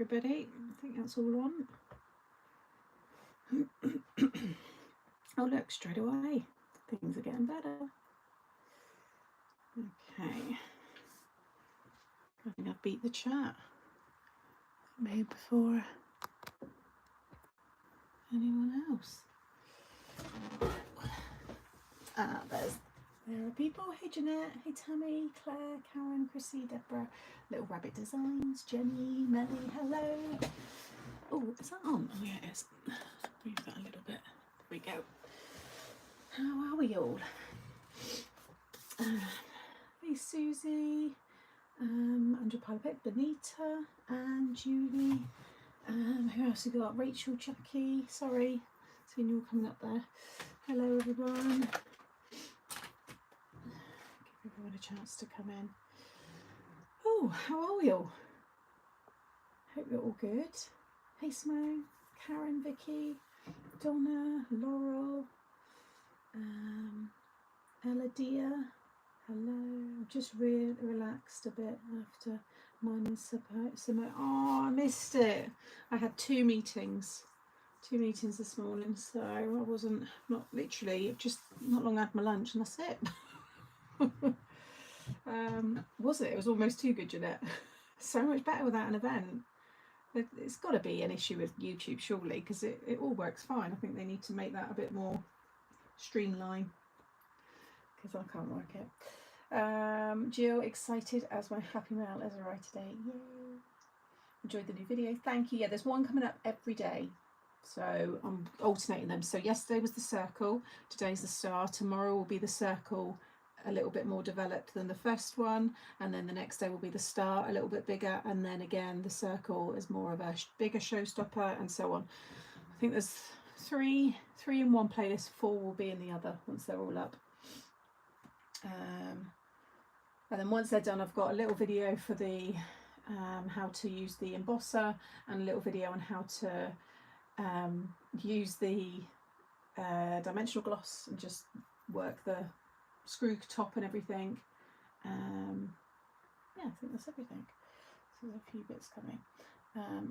everybody. I think that's all on. Oh look, straight away things are getting better. Okay, I think I've beat the chat maybe before anyone else. There are people. Hey Jeanette, hey Tammy, Claire, Karen, Chrissy, Deborah, Little Rabbit Designs, Jenny, Melly, hello. Oh, is that on? Oh yeah, it is. Move that a little bit. There we go. How are we all? Hey Susie, Andrew Pilopet, Benita, and Julie. Who else we got? Rachel, Jackie. Sorry, seeing you all coming up there. Hello everyone. Give everyone a chance to come in. Oh, how are we all? Hope you're all good. Hey Smo, Karen, Vicky, Donna, Laurel, Ella Dia. Hello. I'm just relaxed a bit after mine and Simone. Oh, I missed it. I had two meetings this morning, so I wasn't, not literally, just not long had my lunch and that's it. Was it? It was almost too good, Jeanette. So much better without an event. It's got to be an issue with YouTube, surely, because it all works fine. I think they need to make that a bit more streamlined, because I can't work it. Jill, excited as my happy mail as I write today. Yay! Enjoyed the new video. Thank you. Yeah, there's one coming up every day, so I'm alternating them. So yesterday was the circle, today's the star, tomorrow will be the circle a little bit more developed than the first one, and then the next day will be the star a little bit bigger, and then again the circle is more of a bigger showstopper, and so on. I think there's three in one playlist, 4 will be in the other once they're all up. And then once they're done, I've got a little video for the how to use the embosser, and a little video on how to use the dimensional gloss and just work the screw top and everything. Yeah, I think that's everything. So there's a few bits coming.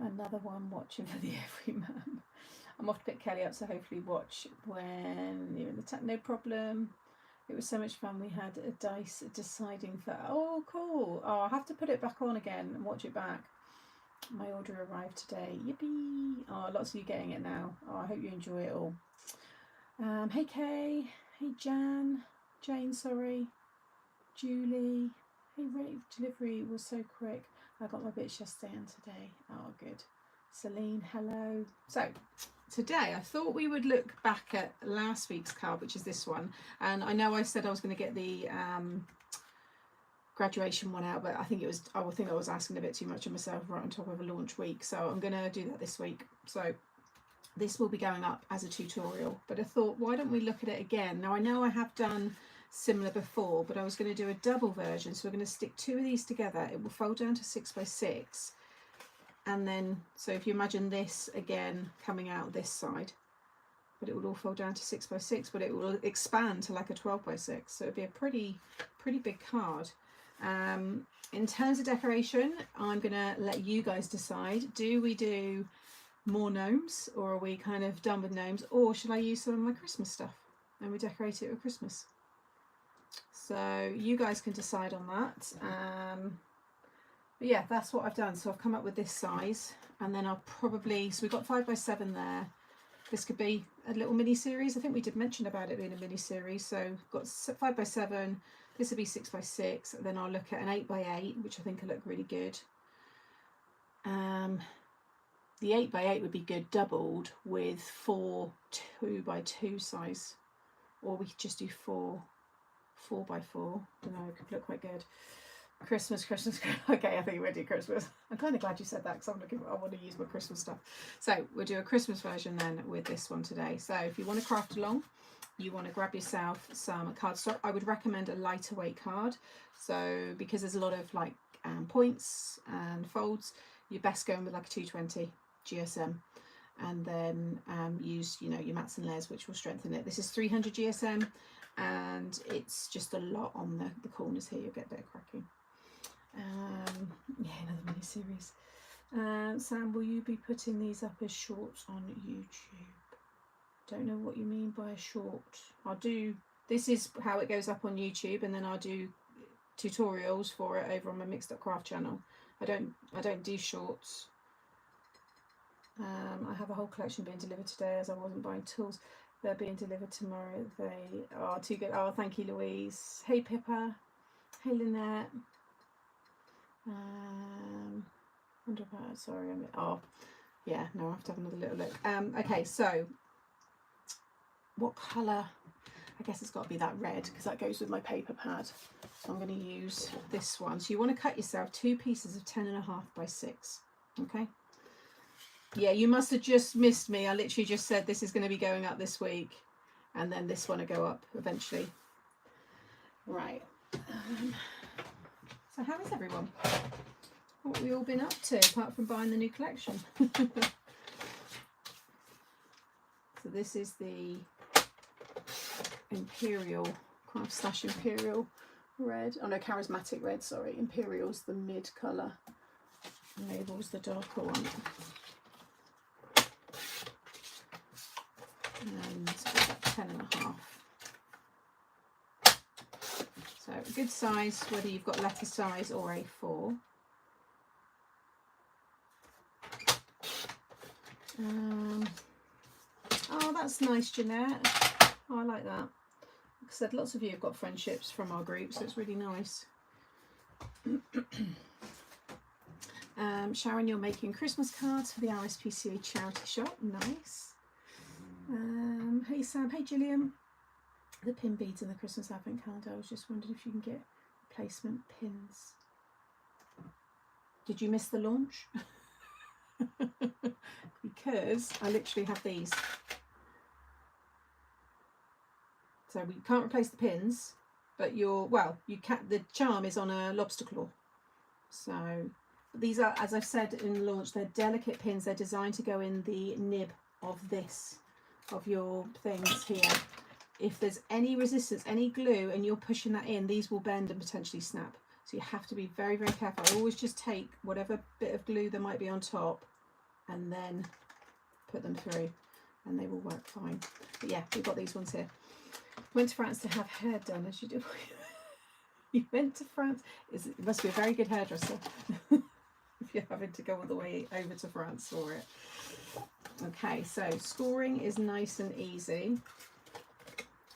Another one watching for the everyman. I'm off to pick Kelly up, so hopefully watch when you're in the tech. No problem. It was so much fun. We had a dice deciding for, oh cool. Oh, I'll have to put it back on again and watch it back. My order arrived today. Yippee. Oh, lots of you getting it now. Oh, I hope you enjoy it all. Hey Kay. Hey Jane, sorry. Julie. Hey Ray, delivery was so quick. I got my bits yesterday and today. Oh, good. Celine, hello. So today I thought we would look back at last week's card, which is this one. And I know I said I was going to get the graduation one out, but I think I was asking a bit too much of myself right on top of a launch week. So I'm going to do that this week. So this will be going up as a tutorial, but I thought, why don't we look at it again? Now I know I have done similar before, but I was going to do a double version. So we're going to stick 2 of these together. It will fold down to 6 by 6. And then, so if you imagine this again coming out this side, but it will all fold down to 6 by 6, but it will expand to like a 12 by 6. So it'd be a pretty big card. In terms of decoration, I'm going to let you guys decide. Do we do more gnomes, or are we kind of done with gnomes, or should I use some of my Christmas stuff and we decorate it with Christmas? So you guys can decide on that. But yeah, that's what I've done. So I've come up with this size, and then I'll probably, so we've got 5 by 7 there. This could be a little mini series. I think we did mention about it being a mini series. So I've got 5 by 7, this will be 6 by 6, and then I'll look at an 8 by 8, which I think will look really good. The 8 by 8 would be good doubled with 4 2 by 2 size, or we could just do 4 by 4. I don't know, it could look quite good. Christmas. Okay, I think we'll do Christmas. I'm kind of glad you said that, because I want to use my Christmas stuff. So we'll do a Christmas version then with this one today. So if you want to craft along, you want to grab yourself some cardstock. I would recommend a lighter weight card. So because there's a lot of like points and folds, you're best going with like a 220 GSM, and then use, you know, your mats and layers, which will strengthen it. This is 300 GSM, and it's just a lot on the corners here. You'll get a bit of cracking. Yeah, another mini series. Sam, will you be putting these up as shorts on YouTube? Don't know what you mean by a short. I'll do, this is how it goes up on YouTube, and then I'll do tutorials for it over on my Mixed Up Craft channel. I don't do shorts. I have a whole collection being delivered today as I wasn't buying tools. They're being delivered tomorrow. They are too good. Oh, thank you, Louise. Hey, Pippa. Hey, Lynette. Wonder about, sorry, oh, yeah, no, I have to have another little look. Okay, so what colour? I guess it's got to be that red because that goes with my paper pad. So I'm going to use this one. So you want to cut yourself 2 pieces of 10.5 by 6. Okay. Yeah, you must have just missed me. I literally just said this is going to be going up this week, and then this one will go up eventually. Right. So how is everyone? What have we all been up to apart from buying the new collection? So this is the Imperial, Craft Stash Imperial red. Oh no, Charismatic red, sorry. Imperial's the mid colour. Label's the darker one. And about 10.5. So a good size, whether you've got letter size or A4. Oh, that's nice, Jeanette. Oh, I like that. Like I said, lots of you have got friendships from our group, so it's really nice. Sharon, you're making Christmas cards for the RSPCA charity shop. Nice. Hey Sam, hey Gillian. The pin beads in the Christmas advent calendar. I was just wondering if you can get replacement pins. Did you miss the launch? Because I literally have these. So we can't replace the pins, but you can. The charm is on a lobster claw. So these are, as I've said in the launch, they're delicate pins. They're designed to go in the nib of your things here. If there's any resistance, any glue, and you're pushing that in, these will bend and potentially snap. So you have to be very, very careful. I always just take whatever bit of glue there might be on top and then put them through, and they will work fine. But yeah, we've got these ones here. Went to France to have hair done, as you do. You went to France? It must be a very good hairdresser if you're having to go all the way over to France for it. Okay, so scoring is nice and easy.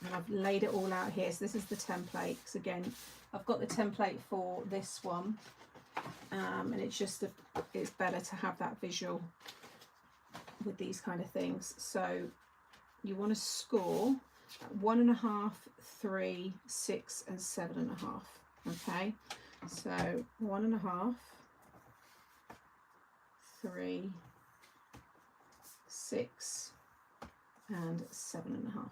And I've laid it all out here. So this is the template. Because again, I've got the template for this one. And it's just, it's better to have that visual with these kind of things. So you want to score 1.5, 3, 6 and 7.5. Okay, so 1.5, 3, 6 and 7.5.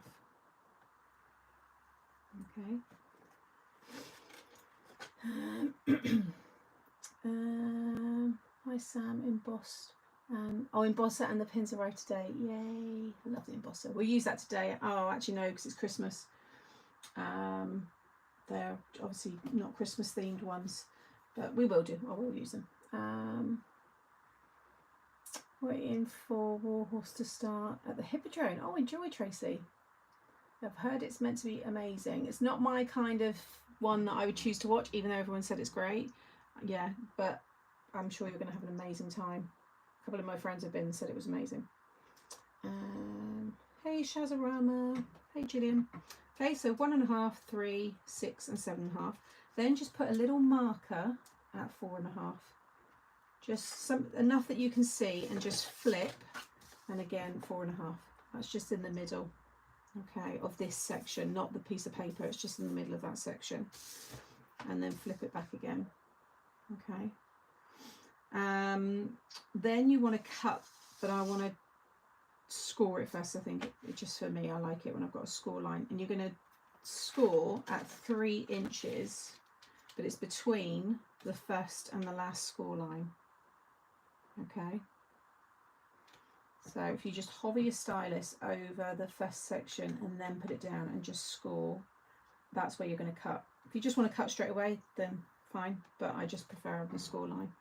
Okay. Hi Sam, embossed. Embosser and the pins arrived today. Yay! I love the embosser. We'll use that today. Oh, actually no, because it's Christmas. They're obviously not Christmas themed ones, but we will do. I will use them. Waiting for Warhorse to start at the Hippodrome. Oh, enjoy, Tracy. I've heard it's meant to be amazing. It's not my kind of one that I would choose to watch, even though everyone said it's great. Yeah, but I'm sure you're going to have an amazing time. A couple of my friends have been and said it was amazing. Hey Shazarama. Hey Gillian. Okay, so 1.5, 3, 6 and 7.5. Then just put a little marker at 4.5. Just enough that you can see, and just flip, and again 4.5. That's just in the middle, okay, of this section, not the piece of paper. It's just in the middle of that section, and then flip it back again. Okay. Then you want to cut, but I want to score it first. I think it just, for me, I like it when I've got a score line. And you're going to score at 3 inches, but it's between the first and the last score line. Okay, so if you just hover your stylus over the first section and then put it down and just score, that's where you're going to cut. If you just want to cut straight away, then fine, but I just prefer the score line.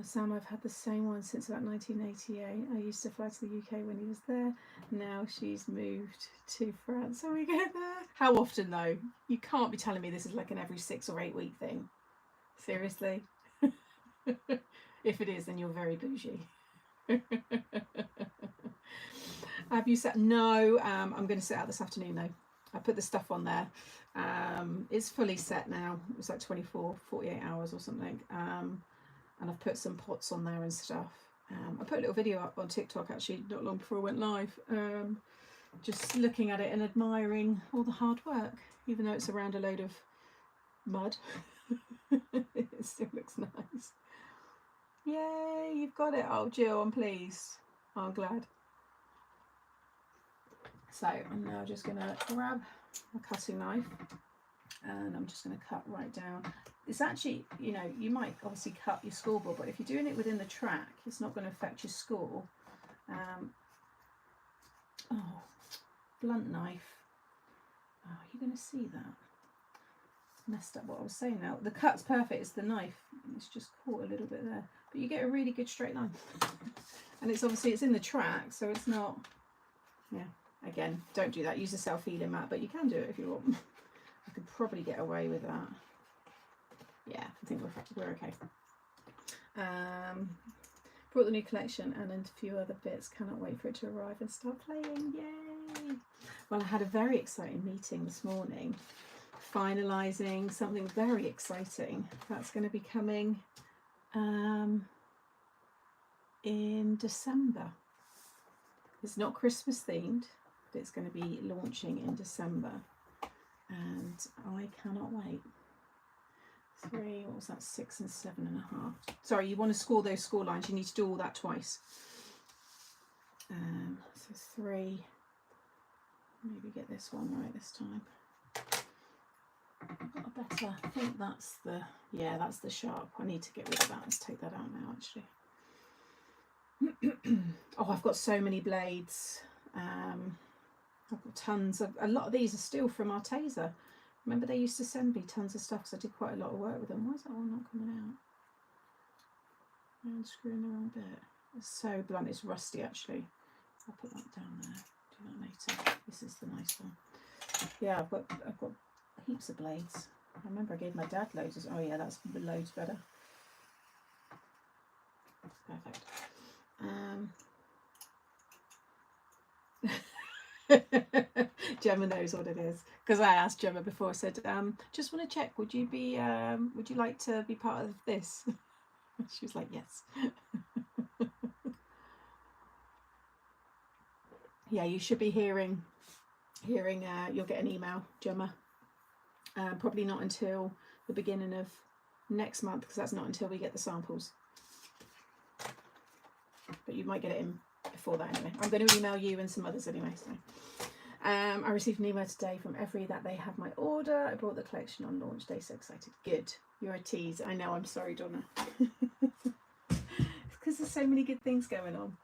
Sam, I've had the same one since about 1988. I used to fly to the UK when he was there. Now she's moved to France, so we go there. How often though? You can't be telling me this is like an every 6 or 8 week thing. Seriously? If it is, then you're very bougie. Have you set? No, I'm going to sit out this afternoon though. I put the stuff on there. It's fully set now. It was like 48 hours or something. And I've put some pots on there and stuff. I put a little video up on TikTok actually not long before I went live, just looking at it and admiring all the hard work, even though it's around a load of mud. It still looks nice. Yay, you've got it. Oh, Jill, I'm pleased. Oh, I'm glad. So I'm now just going to grab a cutting knife and I'm just going to cut right down. It's actually, you know, you might obviously cut your scoreboard, but if you're doing it within the track, it's not going to affect your score. Oh, blunt knife. Oh, you're going to see that. Messed up what I was saying now. The cut's perfect, it's the knife. It's just caught a little bit there. But you get a really good straight line. And it's obviously, it's in the track, so it's not, yeah, again, don't do that. Use a self-healing mat, but you can do it if you want. I could probably get away with that. Yeah, I think we're okay. Brought the new collection and a few other bits. Cannot wait for it to arrive and start playing. Yay! Well, I had a very exciting meeting this morning, finalising something very exciting that's going to be coming in December. It's not Christmas themed, but it's going to be launching in December, and I cannot wait. 3, what was that, 6 and 7.5. Sorry, you want to score those score lines, you need to do all that twice. So 3, maybe get this one right this time. I've got a better, I think that's the, yeah, that's the sharp. I need to get rid of that. Let's take that out now actually. Oh, I've got so many blades. I've got tons of, a lot of these are still from Arteza. Remember they used to send me tons of stuff because I did quite a lot of work with them. Why is that one not coming out? I'm unscrewing the wrong bit. It's so blunt, it's rusty actually. I'll put that down there. Do that later. This is the nice one. Yeah, I've got heaps of blades. I remember I gave my dad loads of, oh yeah, that's loads better. Perfect. Gemma knows what it is because I asked Gemma before. I said, just want to check, would you like to be part of this? She was like, yes. Yeah, you should be hearing you'll get an email, Gemma. Probably not until the beginning of next month because that's not until we get the samples, but you might get it in before that anyway. I'm going to email you and some others anyway. So I received an email today from Every that they have my order. I brought the collection on launch day, so excited. Good, you're a tease. I know, I'm sorry, Donna. Because there's so many good things going on.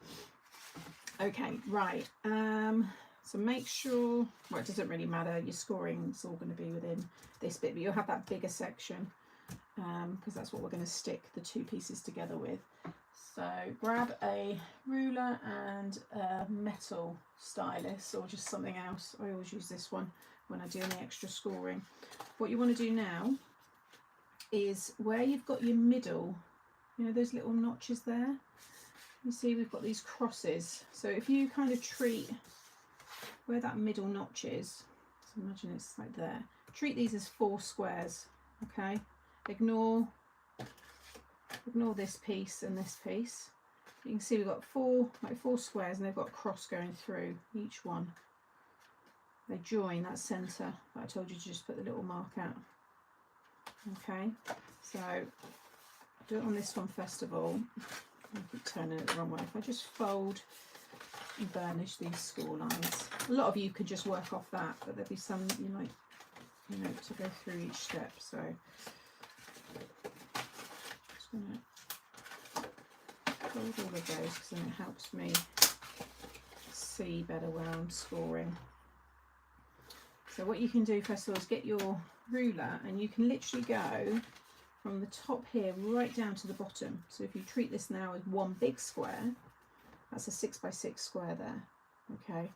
Okay, right. So make sure, well, it doesn't really matter, your scoring's all going to be within this bit, but you'll have that bigger section because that's what we're going to stick the 2 pieces together with. So grab a ruler and a metal stylus or just something else. I always use this one when I do any extra scoring. What you want to do now is where you've got your middle, you know, those little notches there, you see we've got these crosses. So if you kind of treat where that middle notch is, so imagine it's like there, treat these as 4 squares, okay? Ignore this piece and this piece. You can see we've got 4 squares and they've got a cross going through each one. They join that centre that I told you to just put the little mark out. Okay, so I'll do it on this one first of all. I keep turning it the wrong way. If I just fold and burnish these score lines. A lot of you could just work off that, but there'll be some you might, you know, to go through each step. So just going to fold all of those because then it helps me see better where I'm scoring. So what you can do first of all is get your ruler and you can literally go from the top here right down to the bottom. So if you treat this now as one big square, that's a 6 by 6 square there. Okay,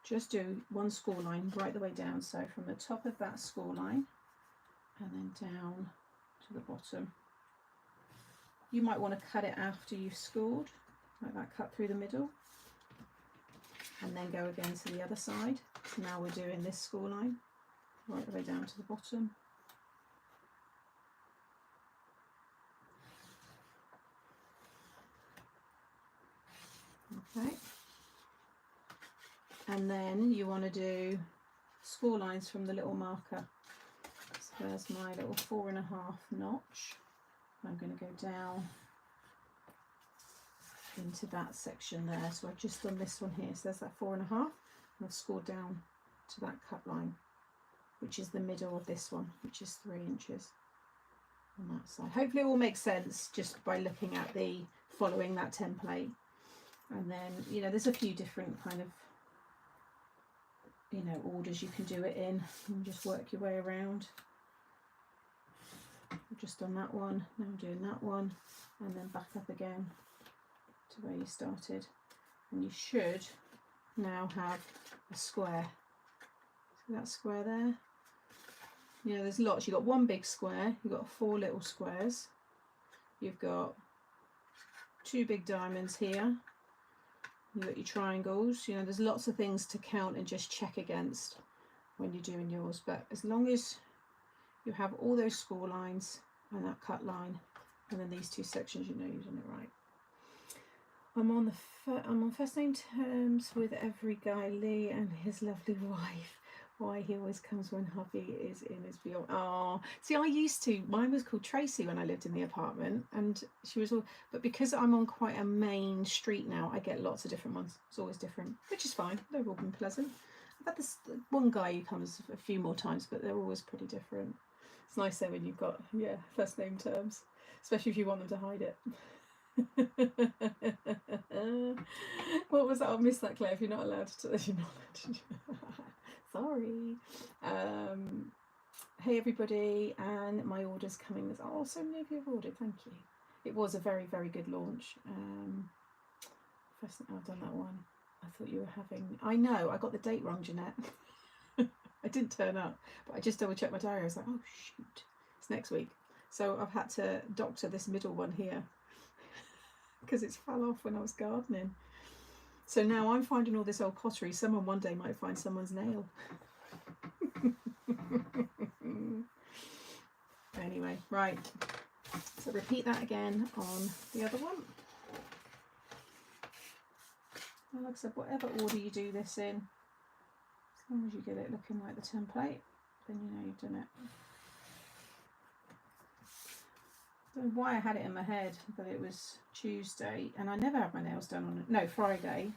just do one score line right the way down. So from the top of that score line and then down to the bottom. You might want to cut it after you've scored, like that, cut through the middle, and then go again to the other side. So now we're doing this score line right the way down to the bottom. Okay, and then you want to do score lines from the little marker. So there's my little 4.5 notch. I'm going to go down into that section there. So I've just done this one here. So there's that 4.5, and I've scored down to that cut line, which is the middle of this one, which is 3 inches on that side. Hopefully it all makes sense just by looking at the following that template. And then, you know, there's a few different kind of, you know, orders you can do it in, and just work your way around. I've just done that one, now I'm doing that one, and then back up again to where you started, and you should now have a square. See that square there? You know, there's lots. You've got one big square, you've got 4 little squares, you've got 2 big diamonds here, you've got your triangles. You know, there's lots of things to count and just check against when you're doing yours, but as long as you have all those score lines and that cut line, and then these 2 sections, you know you've done it right. I'm on first name terms with every guy, Lee and his lovely wife. Why he always comes when hubby is in his beyond. Oh, see, I used to. Mine was called Tracy when I lived in the apartment, and she was all. But because I'm on quite a main street now, I get lots of different ones. It's always different, which is fine. They've all been pleasant. I've had this one guy who comes a few more times, but they're always pretty different. It's nice though when you've got, yeah, first name terms, especially if you want them to hide it. What was that? I missed that, Claire. If you're not allowed to, you're not allowed to. Sorry. Hey everybody, and my order's coming. Oh, so many of you have ordered. Thank you. It was a very, very good launch. First, I've done that one. I thought you were having. I know. I got the date wrong, Jeanette. I didn't turn up, but I just double checked my diary. I was like, oh shoot, it's next week. So I've had to doctor this middle one here because it's fell off when I was gardening. So now I'm finding all this old pottery. Someone one day might find someone's nail. Anyway, right. So repeat that again on the other one. And like I said, whatever order you do this in, as long as you get it looking like the template, then you know you've done it. I don't know why I had it in my head that it was Tuesday, and I never have my nails done on no Friday.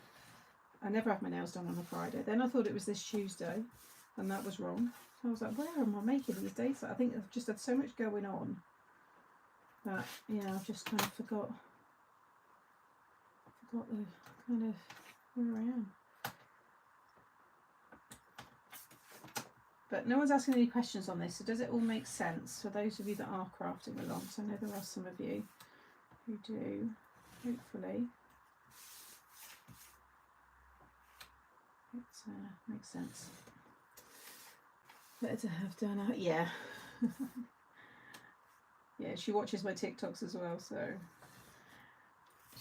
I never have my nails done on a Friday. Then I thought it was this Tuesday, and that was wrong. So I was like, where am I making these dates? I think I've just had so much going on that, you know, I've just kind of forgot the kind of where I am. But no one's asking any questions on this, so does it all make sense for those of you that are crafting along? So I know there are some of you who do, hopefully. It makes sense. Better to have done it, yeah. Yeah, she watches my TikToks as well, so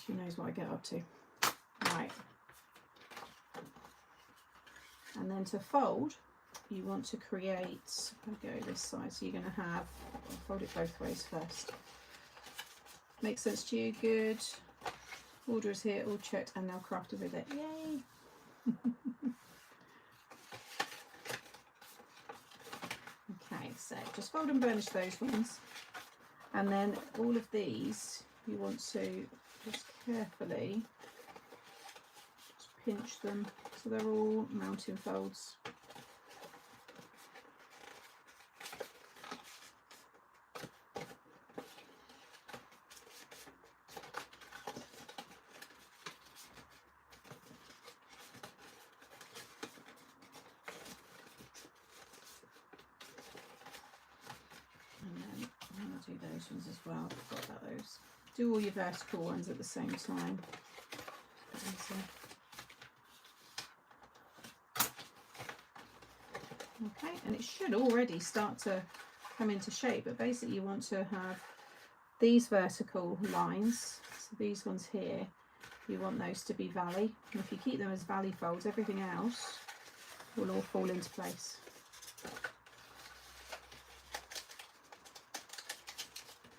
she knows what I get up to. Right. And then to fold, you want to create, I'll go this side, so you're going to have, fold it both ways first. Makes sense to you? Good. Order is here, all checked, and now crafted with it. Yay! Okay, so just fold and burnish those ones. And then all of these, you want to just carefully just pinch them so they're all mountain folds. And then I'm going to do those ones as well. I forgot about those. Do all your vertical ones at the same time. Okay, and it should already start to come into shape, but basically you want to have these vertical lines, so these ones here, you want those to be valley, and if you keep them as valley folds, everything else will all fall into place.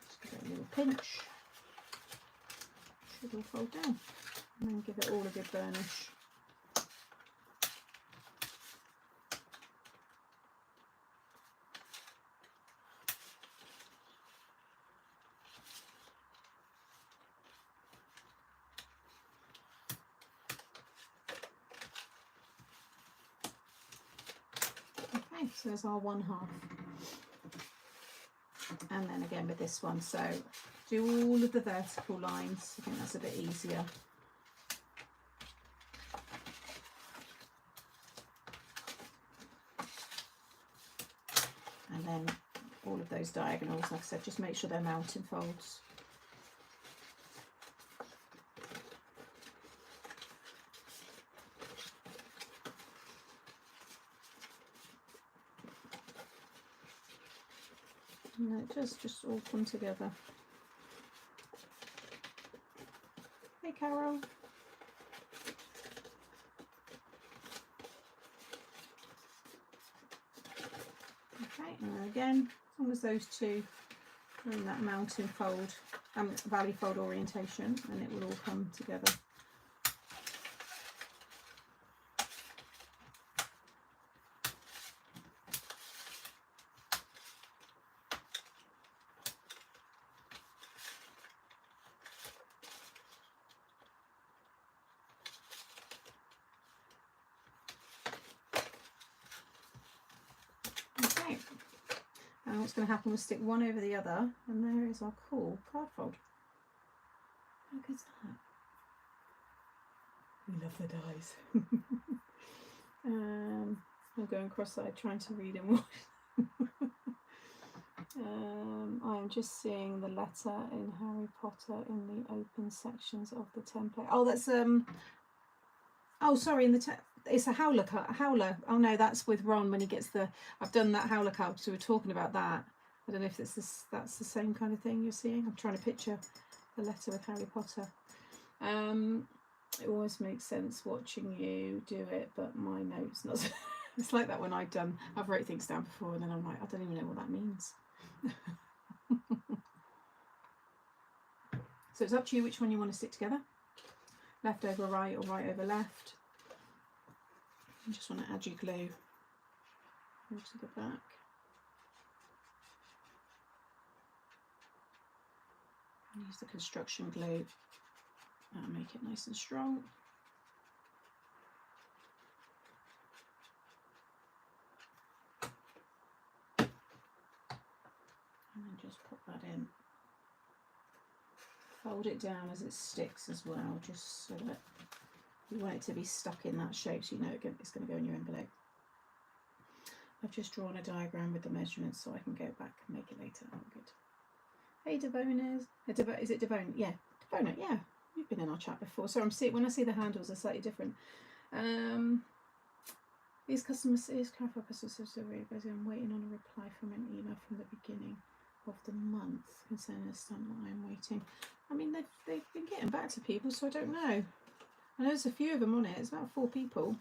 Just give it a little pinch, should all fold down, and then give it all a good burnish. So there's our one half, and then again with this one, so do all of the vertical lines. I think that's a bit easier. And then all of those diagonals, like I said, just make sure they're mountain folds. And it does just all come together. Hey Carol. Okay, and again, as long as those two are in that mountain fold, valley fold orientation, and it will all come together. And what's going to happen, we'll stick one over the other, and there is our cool card fold. How good's that? We love the dies. I'm going cross-eyed trying to read them. I'm just seeing the letter in Harry Potter in the open sections of the template. Oh, that's oh, sorry, in the it's a howler cut. Howler. Oh no, that's with Ron when he gets the. I've done that howler cut, so we're talking about that. I don't know if it's this. That's the same kind of thing you're seeing. I'm trying to picture the letter with Harry Potter. It always makes sense watching you do it, but my notes not. It's like that when I've wrote things down before, and then I'm like, I don't even know what that means. So it's up to you which one you want to stick together. Left over right or right over left. You just want to add your glue to the back. Use the construction glue and make it nice and strong. And then just pop that in. Fold it down as it sticks as well, just so that you want it to be stuck in that shape, so you know it's going to go in your envelope. I've just drawn a diagram with the measurements so I can go back and make it later. Oh, good. Hey Devoners. Is it Devon? Yeah, Devona, yeah. You've been in our chat before. So when I see the handles, they're slightly different. These customers, Carrefour customers, so really busy. I'm waiting on a reply from an email from the beginning of the month concerning a stamp that I'm waiting. I mean, they've been getting back to people, so I don't know. I know there's a few of them on it. It's about 4 people.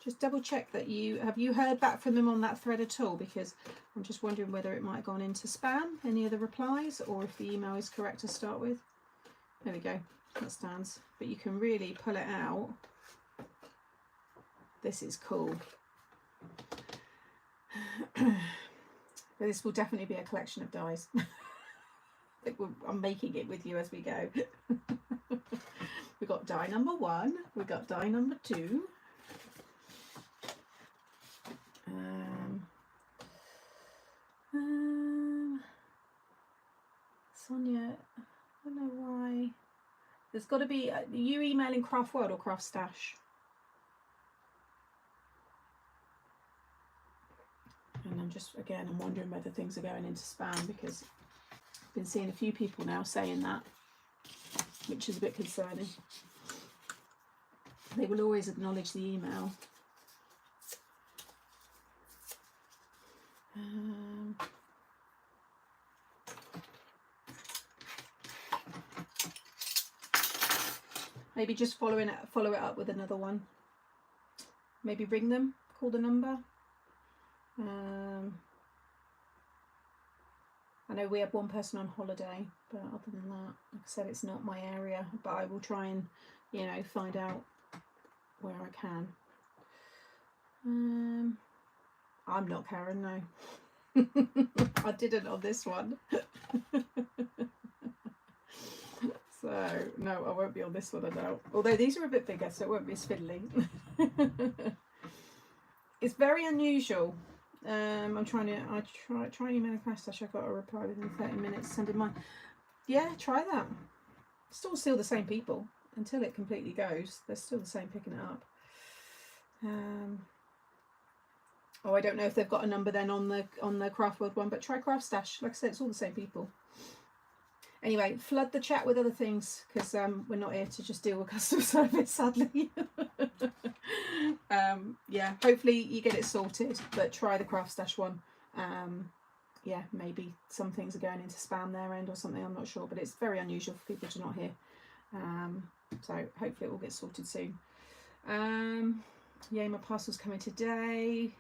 Just double check that have you heard back from them on that thread at all, because I'm just wondering whether it might have gone into spam, any of the replies, or if the email is correct to start with. There we go, that stands. But you can really pull it out. This is cool. But this will definitely be a collection of dies. I'm making it with you as we go. We've got die number 1, we've got die number 2. Sonia, I don't know why. There's got to be, are you emailing Craft World or Craft Stash? And I'm just, again, I'm wondering whether things are going into spam, because I've been seeing a few people now saying that, which is a bit concerning. They will always acknowledge the email. Maybe just follow it up with another one. Maybe ring them, call the number. I know we have one person on holiday, but other than that, like I said, it's not my area, but I will try and, you know, find out where I can. I'm not Karen, no. I didn't on this one. So, no, I won't be on this one, I doubt. Although these are a bit bigger, so it won't be as fiddly. It's very unusual. I'm trying to, try email Crash Dash. I got a reply within 30 minutes. Sending mine. Yeah, try that. Still the same people until it completely goes. They're still the same picking it up. Oh, I don't know if they've got a number then on the Craft World one, but try Craft Stash. Like I said, it's all the same people. Anyway, flood the chat with other things, because we're not here to just deal with customer service, sadly. Yeah, hopefully you get it sorted, but try the Craft Stash one. Yeah, maybe some things are going into spam their end or something, I'm not sure, but it's very unusual for people to not hear. So hopefully it will get sorted soon. Yeah, my parcel's coming today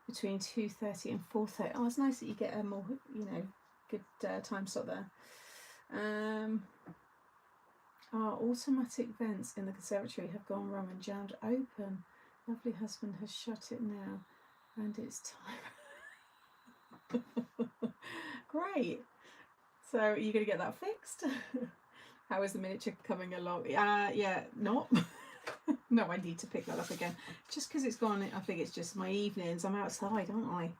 between 2:30 and 4:30. Oh, it's nice that you get a more, you know, good time slot there. Our automatic vents in the conservatory have gone wrong and jammed open. Lovely husband has shut it now, and it's time. Great. So are you going to get that fixed? How is the miniature coming along? Yeah, not. No, I need to pick that up again. Just because it's gone, I think it's just my evenings. I'm outside, aren't I? It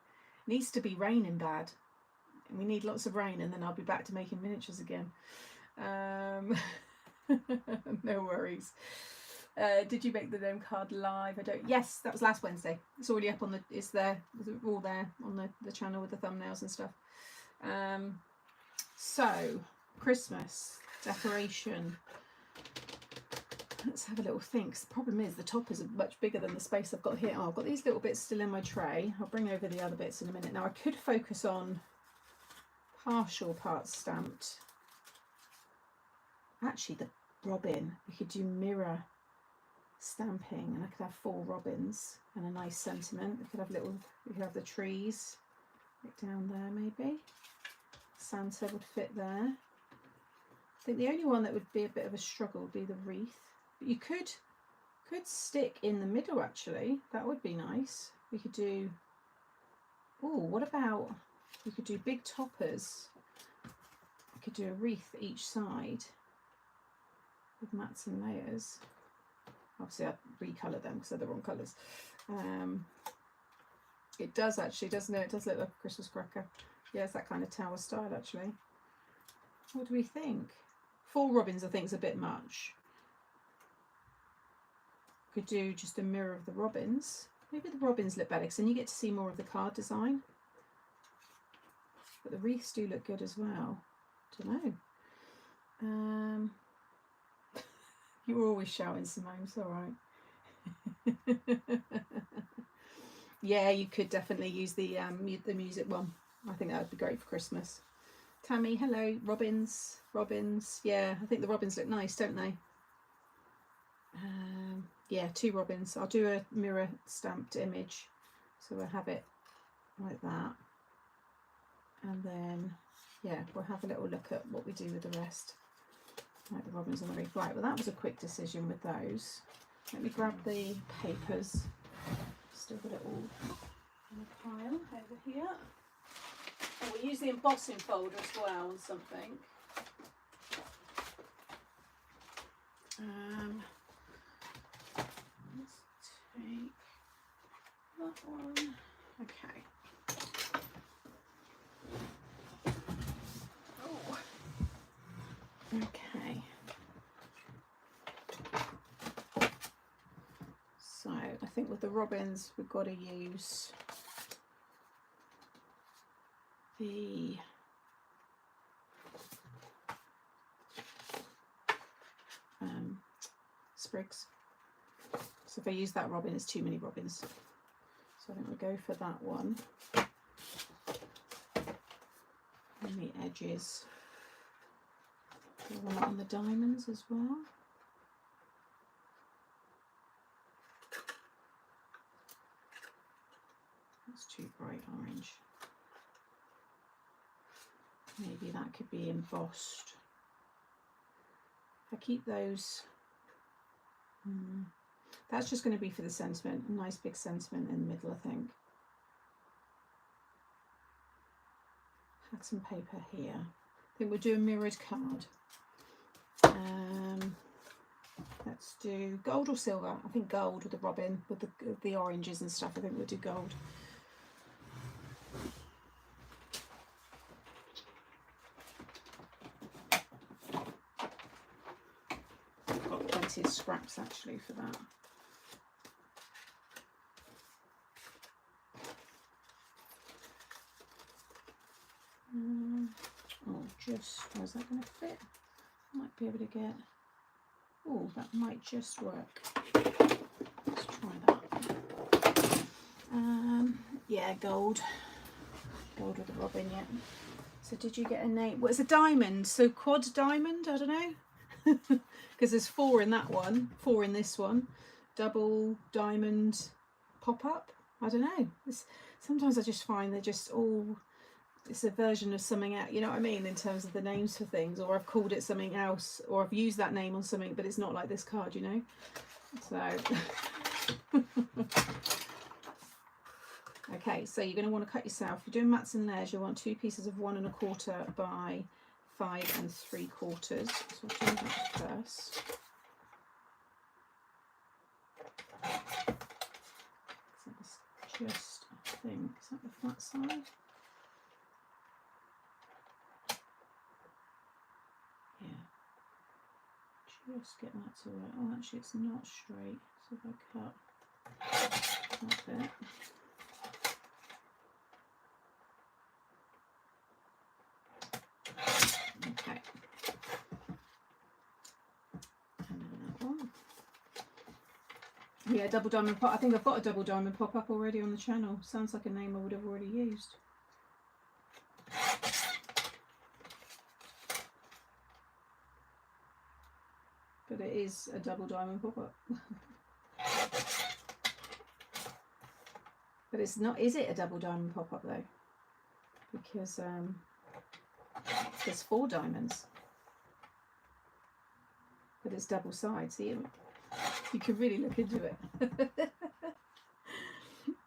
needs to be raining bad. We need lots of rain, and then I'll be back to making miniatures again. No worries. Did you make the gnome card live? I don't. Yes, that was last Wednesday. It's already up on the. It's there. It's all there on the channel with the thumbnails and stuff. So Christmas decoration. Let's have a little think. The problem is the top is much bigger than the space I've got here. Oh, I've got these little bits still in my tray. I'll bring over the other bits in a minute. Now I could focus on partial parts stamped. Actually, the robin, we could do mirror stamping, and I could have 4 robins and a nice sentiment. We could have the trees right down there, maybe. Santa would fit there. I think the only one that would be a bit of a struggle would be the wreath. But you could stick in the middle, actually. That would be nice. We could do, oh, what about, we could do big toppers. We could do a wreath each side with mats and layers. Obviously I'd recolour them because they're the wrong colours. It does actually, doesn't it? It does look like a Christmas cracker. Yeah, it's that kind of tower style actually. What do we think? 4 robins I think is a bit much. Could do just a mirror of the robins. Maybe the robins look better because then you get to see more of the card design. But the wreaths do look good as well. Don't know. You were always shouting, Simone, it's all right. Yeah, you could definitely use the music one. I think that would be great for Christmas. Tammy, hello. Robins. Yeah, I think the robins look nice, don't they? Yeah, 2 robins. I'll do a mirror stamped image. So we'll have it like that. And then, yeah, we'll have a little look at what we do with the rest. Like the robins on the reef. Right, well that was a quick decision with those. Let me grab the papers. Still got it all in a pile over here. And we'll use the embossing folder as well and something. Let's take that one. Okay. Oh. Okay. So I think with the robins we've got to use the sprigs. So if I use that robin, it's too many robins. So I think we'll go for that one. And the edges. I want it on the diamonds as well. That's too bright orange. Maybe that could be embossed. If I keep those, that's just going to be for the sentiment, a nice big sentiment in the middle, I think. Had some paper here. I think we'll do a mirrored card. Let's do gold or silver. I think gold with the robin, with the oranges and stuff. I think we'll do gold. Got plenty of scraps actually for that. Oh, just, where's that going to fit? Might be able to get, oh, that might just work. Let's try that. Yeah, gold with the robin, yeah. So did you get a name? Well, it's a diamond, so quad diamond, I don't know. Because there's 4 in that one, 4 in this one. Double diamond pop-up, I don't know. Sometimes I just find they're just all, it's a version of something else, you know what I mean, in terms of the names for things, or I've called it something else, or I've used that name on something, but it's not like this card, you know. So okay, so you're going to want to cut yourself. If you're doing mats and layers, you'll want 2 pieces of 1 1/4 by 5 3/4. So I'll do that first. So just, I think, is that the flat side? Yeah. Just get that to work. Oh, actually, it's not straight. So if I cut that bit. Okay. And then that one. Yeah, double diamond pop. I think I've got a double diamond pop up already on the channel. Sounds like a name I would have already used. But it is a double diamond pop up. But it's not, is it a double diamond pop up though? Because there's 4 diamonds. But it's double side, see, you can really look into it.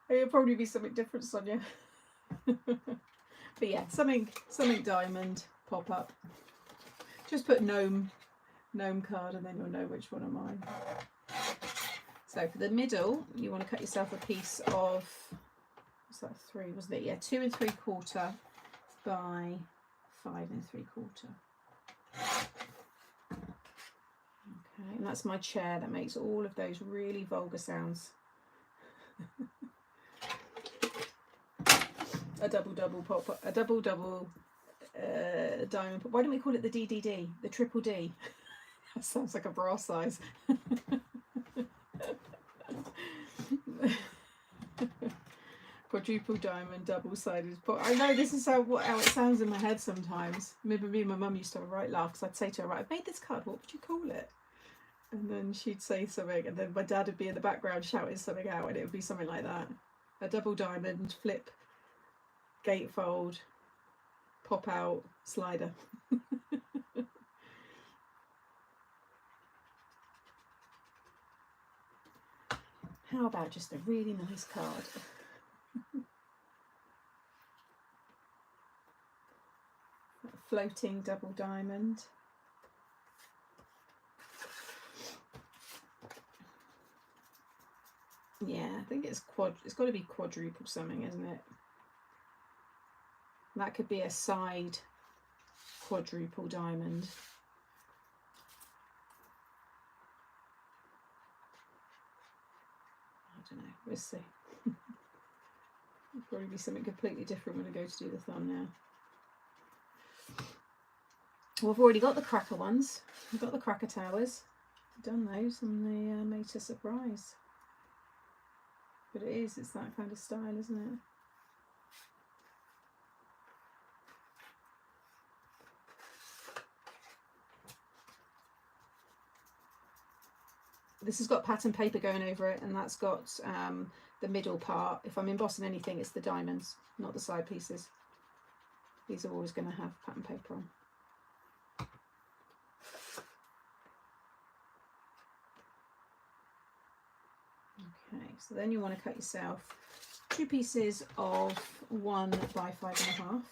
It'll probably be something different, Sonia. But yeah, something diamond pop up. Just put gnome card and then you'll know which one are mine. So for the middle, you want to cut yourself a piece of, what's that, 3, wasn't it? Yeah, 2 3/4 by 5 3/4. Okay, and that's my chair that makes all of those really vulgar sounds. A double pop, a double diamond pop. Why don't we call it the DDD, the triple D? That sounds like a bra size. Quadruple diamond, double-sided pop. I know this is how it sounds in my head sometimes. Maybe me and my mum used to have a right laugh because I'd say to her, right, I've made this card, what would you call it? And then she'd say something, and then my dad would be in the background shouting something out, and it would be something like that. A double diamond, flip, gatefold, pop out, slider. How about just a really nice card? Floating double diamond. Yeah, I think it's got to be quadruple something, isn't it? That could be a side quadruple diamond. I don't know, we'll see. It'll probably be something completely different when I go to do the thumbnail. Well, I've already got the cracker ones. I've got the cracker towers. I've done those on the Made to Surprise. But it's that kind of style, isn't it? This has got pattern paper going over it, and that's got the middle part. If I'm embossing anything, it's the diamonds, not the side pieces. These are always going to have pattern paper on. Okay, so then you want to cut yourself 2 pieces of 1 by 5.5.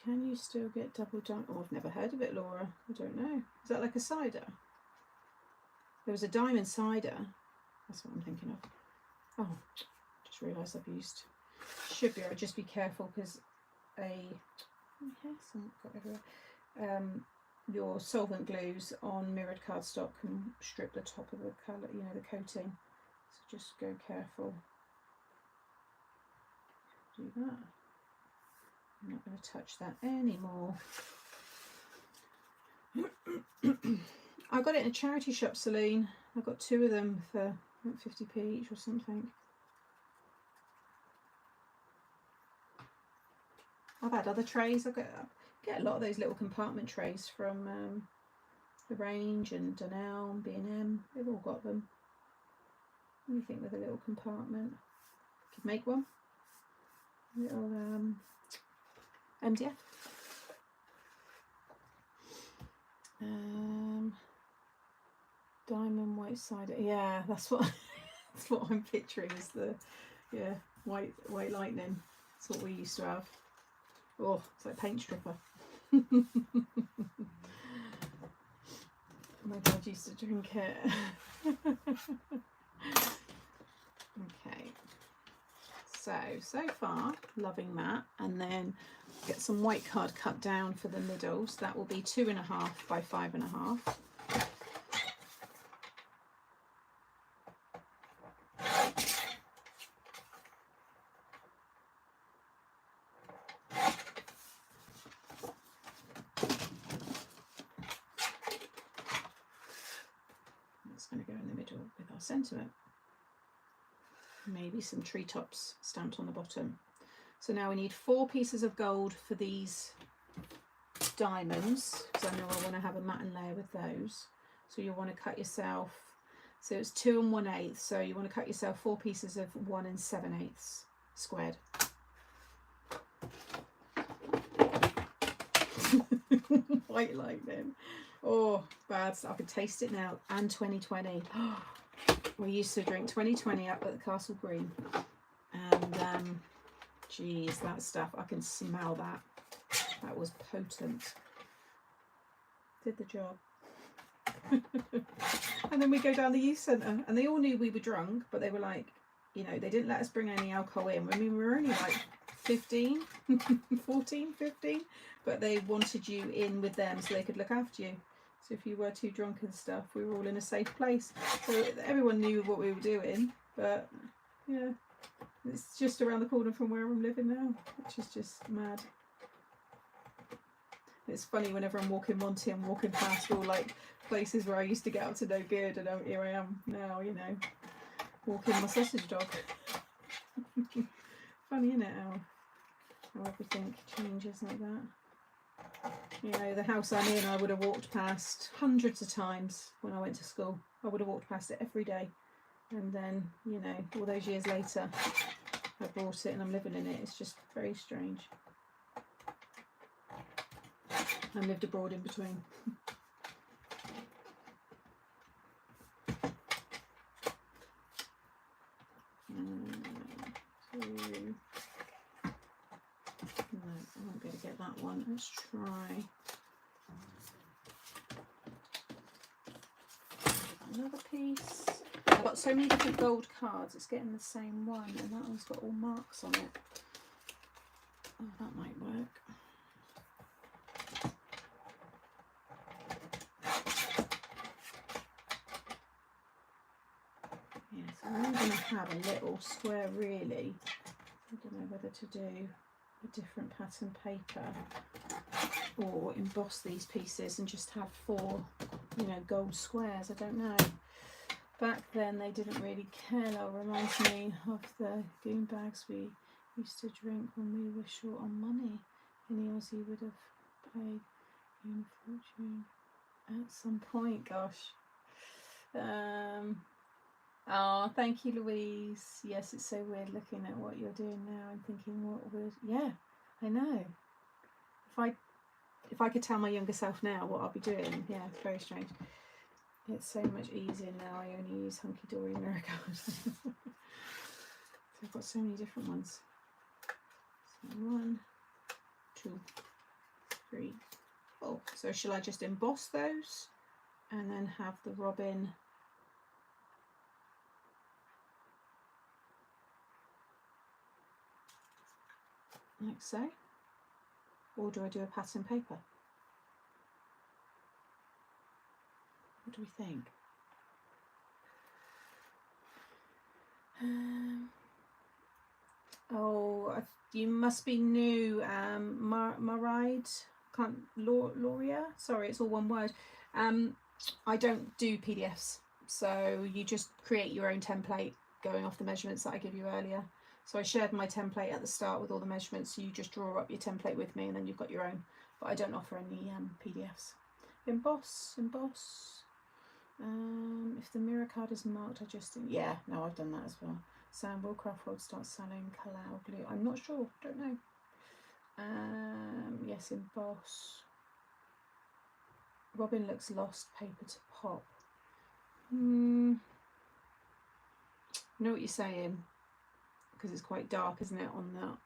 Can you still get double diamond? Oh, I've never heard of it, Laura. I don't know. Is that like a cider? There was a diamond cider. That's what I'm thinking of. Oh, just realised I've used. Should be. I'll just be careful because your solvent glues on mirrored cardstock can strip the top of the colour, you know, the coating. So just go careful. Do that. I'm not going to touch that anymore. I got it in a charity shop, Celine. I got 2 of them for 50p each or something. I've had other trays. I get a lot of those little compartment trays from The Range and Dunelm and B&M. They've all got them. Anything with a little compartment. Could make one. Little MDF. Diamond white cider. Yeah, that's what I'm picturing is the white lightning. That's what we used to have. Oh, it's like paint stripper. My dad used to drink it. Okay. So far, loving that. And then get some white card cut down for the middle. So that will be 2.5 by 5.5. That's going to go in the middle with our sentiment. Maybe some treetops stamped on the bottom. So now we need 4 pieces of gold for these diamonds, because I know I want to have a matten layer with those. So you'll want to cut yourself, so it's 2 1/8, so you want to cut yourself 4 pieces of 1 7/8 squared. White lightning. Oh, bad. I can taste it now. And 2020. We used to drink 2020 up at the Castle Green, and geez, that stuff, I can smell that. That was potent. Did the job. And then we go down the youth centre, and they all knew we were drunk, but they were like, you know, they didn't let us bring any alcohol in. I mean, we were only like 15, 14, 15, but they wanted you in with them so they could look after you. So if you were too drunk and stuff, we were all in a safe place. So everyone knew what we were doing, but yeah, it's just around the corner from where I'm living now, which is just mad. It's funny whenever I'm walking Monty, I'm walking past all like places where I used to get up to no good, and here I am now, you know, walking my sausage dog. Funny, isn't it, how everything changes like that. You know, the house I'm in, I would have walked past hundreds of times when I went to school. I would have walked past it every day. And then, you know, all those years later, I bought it and I'm living in it. It's just very strange. I lived abroad in between. 2. No, I won't be able to get that one. Let's try another piece. I've got so many different gold cards, it's getting the same one, and that one's got all marks on it. Oh, that might work. Yeah, so I'm going to have a little square really. I don't know whether to do a different pattern paper or emboss these pieces and just have 4, you know, gold squares. I don't know. Back then they didn't really care. That reminds me of the goon bags we used to drink when we were short on money. Any Aussie would have paid a fortune at some point. Gosh. Oh, thank you, Louise. Yes, it's so weird looking at what you're doing now and thinking, what would... Yeah, I know. If I could tell my younger self now what I'll be doing, yeah, it's very strange. It's so much easier now. I only use hunky dory mirror cards. So I've got so many different ones. So 1, 2, 3, 4. So shall I just emboss those and then have the robin like so? Or do I do a pattern paper? What do we think? Oh, you must be new, Maride, Lauria. Sorry, it's all one word. I don't do PDFs, so you just create your own template going off the measurements that I give you earlier. So I shared my template at the start with all the measurements, so you just draw up your template with me and then you've got your own. But I don't offer any PDFs. Emboss. If the mirror card is marked, I just... Yeah, no, I've done that as well. Sam, will Craftworld start selling Kalau glue? I'm not sure, don't know. Yes, emboss. Robin looks lost, paper to pop. I know what you're saying, because it's quite dark, isn't it, on that?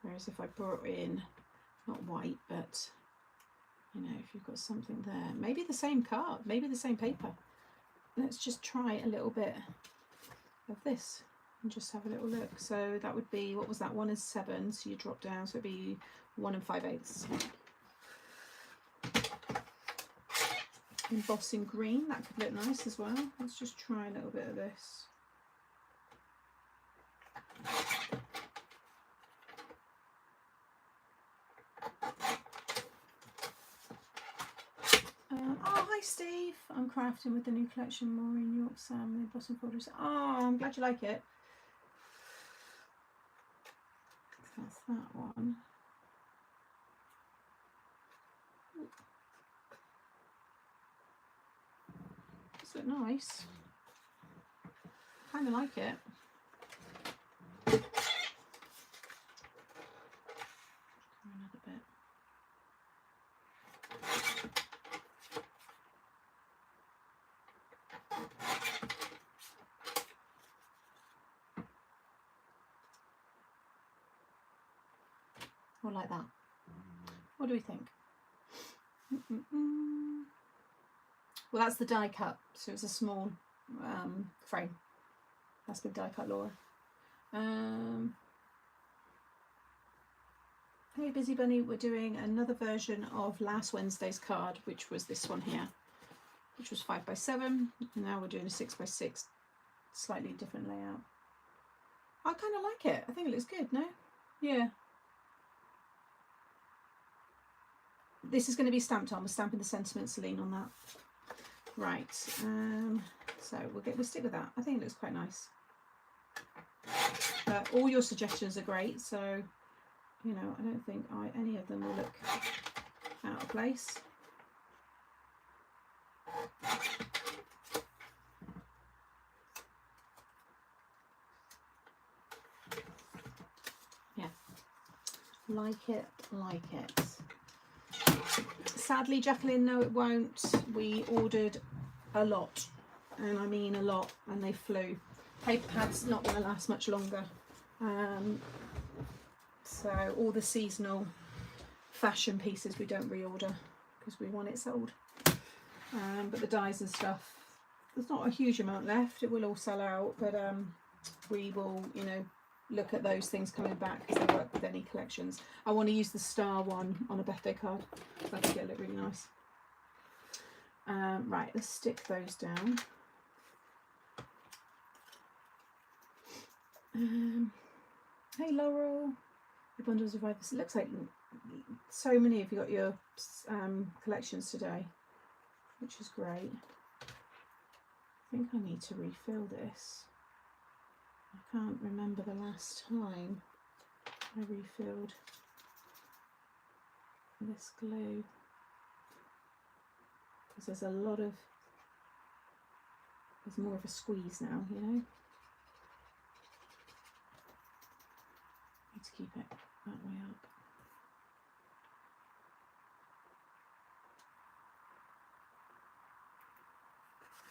Whereas if I brought in, not white, but, you know, if you've got something there, maybe the same card, maybe the same paper. Let's just try a little bit of this and just have a little look. So that would be, what was that? 1 is 7, so you drop down, so it'd be 1 5/8. Embossing green, that could look nice as well. Let's just try a little bit of this. Oh, hi Steve. I'm crafting with the new collection, Maureen York, Sam, the embossing folders. Oh, I'm glad you like it. So that's that one. Does look nice. Kind of like it. Another bit. Or like that. What do we think? Well, that's the die cut, so it's a small frame. That's been die cut, Laura. Hey Busy Bunny, we're doing another version of last Wednesday's card, which was this one here, which was 5x7, and now we're doing a 6x6, slightly different layout. I kind of like it. I think it looks good, no? Yeah. This is going to be stamped on. We're stamping the sentiment Celine on that. Right. So we'll stick with that. I think it looks quite nice. All your suggestions are great, so you know, I don't think any of them will look out of place. Yeah, like it, like it. Sadly, Jacqueline, no it won't. We ordered a lot, and I mean a lot, and they flew. Paper pad's not going to last much longer. So all the seasonal fashion pieces we don't reorder because we want it sold. But the dies and stuff, there's not a huge amount left. It will all sell out, but we will, you know, look at those things coming back because they work with any collections. I want to use the star one on a birthday card. I think it'll look really nice. Right, let's stick those down. Hey Laurel, the bundles of items. It looks like so many of you got your collections today, which is great. I think I need to refill this. I can't remember the last time I refilled this glue because there's a lot of, there's more of a squeeze now, you know. Need to keep it that way up.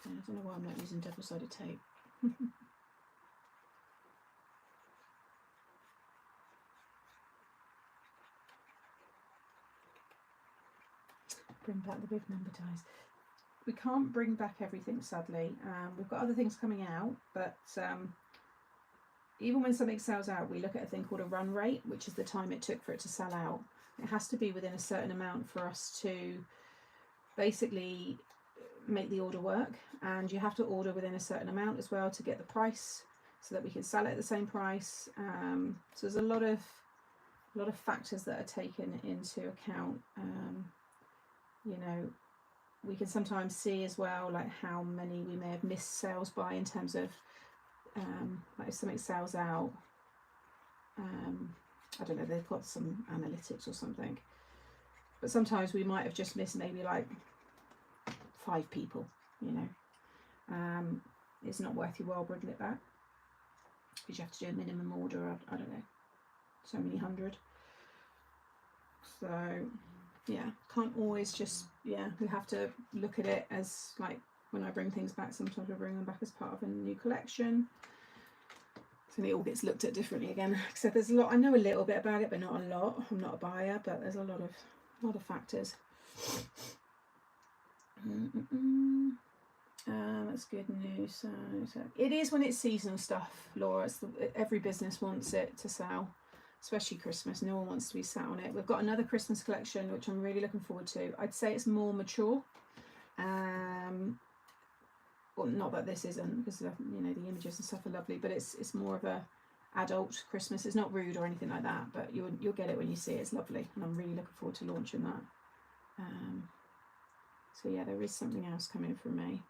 Yeah, I don't know why I'm not using double-sided tape. Bring back the big number dies. We can't bring back everything, sadly. We've got other things coming out, but even when something sells out, we look at a thing called a run rate, which is the time it took for it to sell out. It has to be within a certain amount for us to basically make the order work, and you have to order within a certain amount as well to get the price so that we can sell it at the same price. So there's a lot of factors that are taken into account. You know, we can sometimes see as well like how many we may have missed sales by, in terms of like if something sells out, I don't know, they've got some analytics or something, but sometimes we might have just missed maybe like 5 people, you know. It's not worth your while bringing it back because you have to do a minimum order of, I don't know, so many hundred. So yeah, can't always just, yeah, we have to look at it as like when I bring things back, sometimes I bring them back as part of a new collection. So it all gets looked at differently again. Except there's a lot, I know a little bit about it, but not a lot. I'm not a buyer, but there's a lot of factors. That's good news. So it is when it's seasonal stuff, Laura. It's every business wants it to sell, especially Christmas. No one wants to be sat on it. We've got another Christmas collection which I'm really looking forward to. I'd say it's more mature. Well, not that this isn't, because you know, the images and stuff are lovely, but it's more of a adult Christmas. It's not rude or anything like that, but you'll get it when you see it. It's lovely, and I'm really looking forward to launching that. So yeah, there is something else coming from me.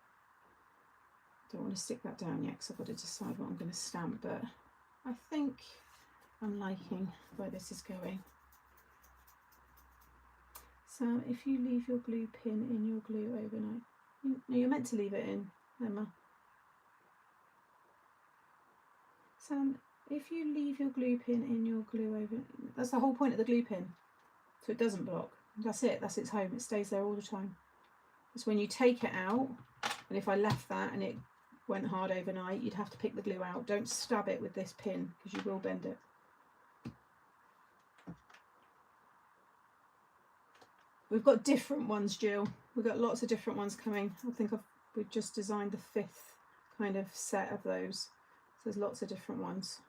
Don't want to stick that down yet because I've got to decide what I'm going to stamp, but I think I'm liking where this is going. So if you leave your glue pin in your glue overnight, no, you're meant to leave it in, Emma. Sam, if you leave your glue pin in your glue overnight, that's the whole point of the glue pin, so it doesn't block. That's it, that's its home, it stays there all the time. It's when you take it out, and if I left that and it went hard overnight, you'd have to pick the glue out. Don't stab it with this pin because you will bend it. We've got different ones, Jill. We've got lots of different ones coming. I think we've just designed the 5th kind of set of those. So there's lots of different ones.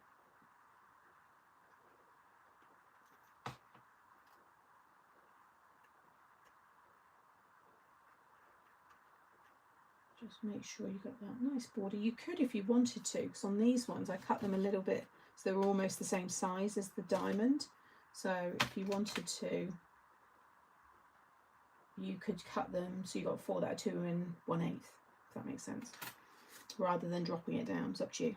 Just make sure you got that nice border. You could if you wanted to, because on these ones I cut them a little bit so they were almost the same size as the diamond. So if you wanted to, you could cut them so you got 4 that are 2 1/8, if that makes sense, rather than dropping it down. It's up to you.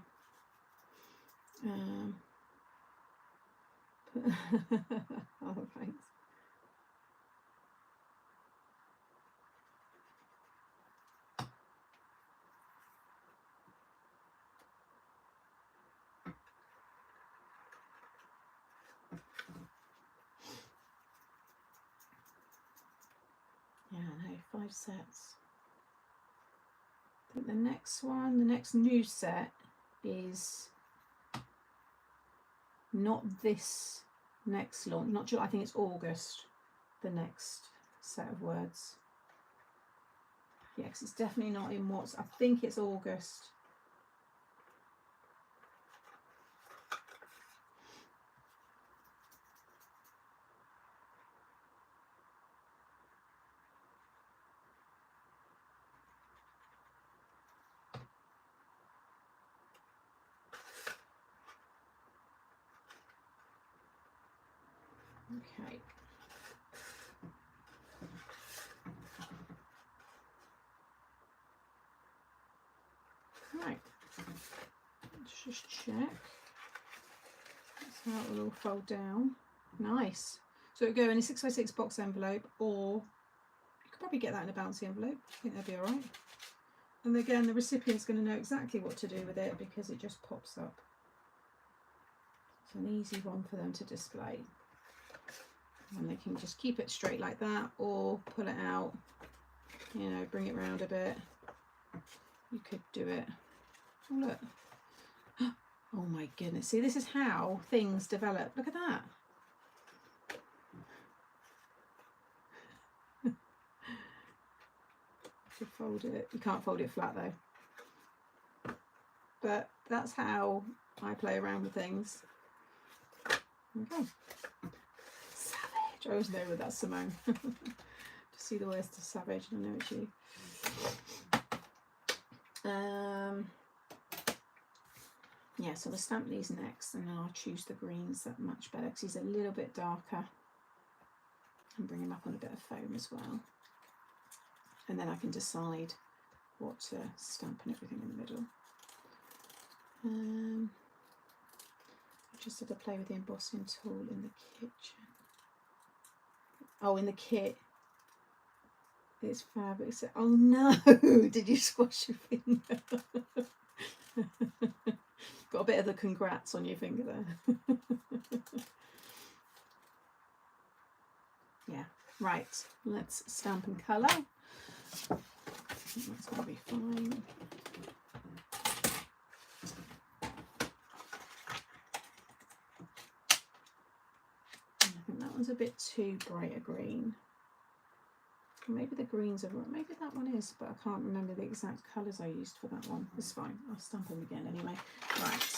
Oh, thanks. Yeah, no, 5 sets. I think the next one, the next new set is not this next launch, not July, I think it's August, the next set of words. Yes, it's definitely not in what's, I think it's August. Okay. Right. Let's just check. That's how it will all fold down. Nice. So it would go in a 6x6 box envelope, or you could probably get that in a bouncy envelope. I think that'd be all right. And again, the recipient's going to know exactly what to do with it because it just pops up. It's an easy one for them to display. And they can just keep it straight like that, or pull it out, you know, bring it round a bit. You could do it. Oh, look. Oh my goodness. See, this is how things develop. Look at that. You fold it. You can't fold it flat though. But that's how I play around with things. Okay. Savage. I always know that that's Simone. To see the words to savage, I know it's you. Yeah, so we'll stamp these next, and then I'll choose the greens that match better because he's a little bit darker, and bring him up on a bit of foam as well. And then I can decide what to stamp and everything in the middle. I just had to play with the embossing tool in the kitchen. Oh, in the kit. It's fab. It's, oh no! Did you squash your finger? Got a bit of the congrats on your finger there. Yeah, right. Let's stamp and colour. That's going to be fine. I think that one's a bit too bright a green. Maybe the greens are, maybe that one is, but I can't remember the exact colours I used for that one. It's fine, I'll stamp them again anyway. Right.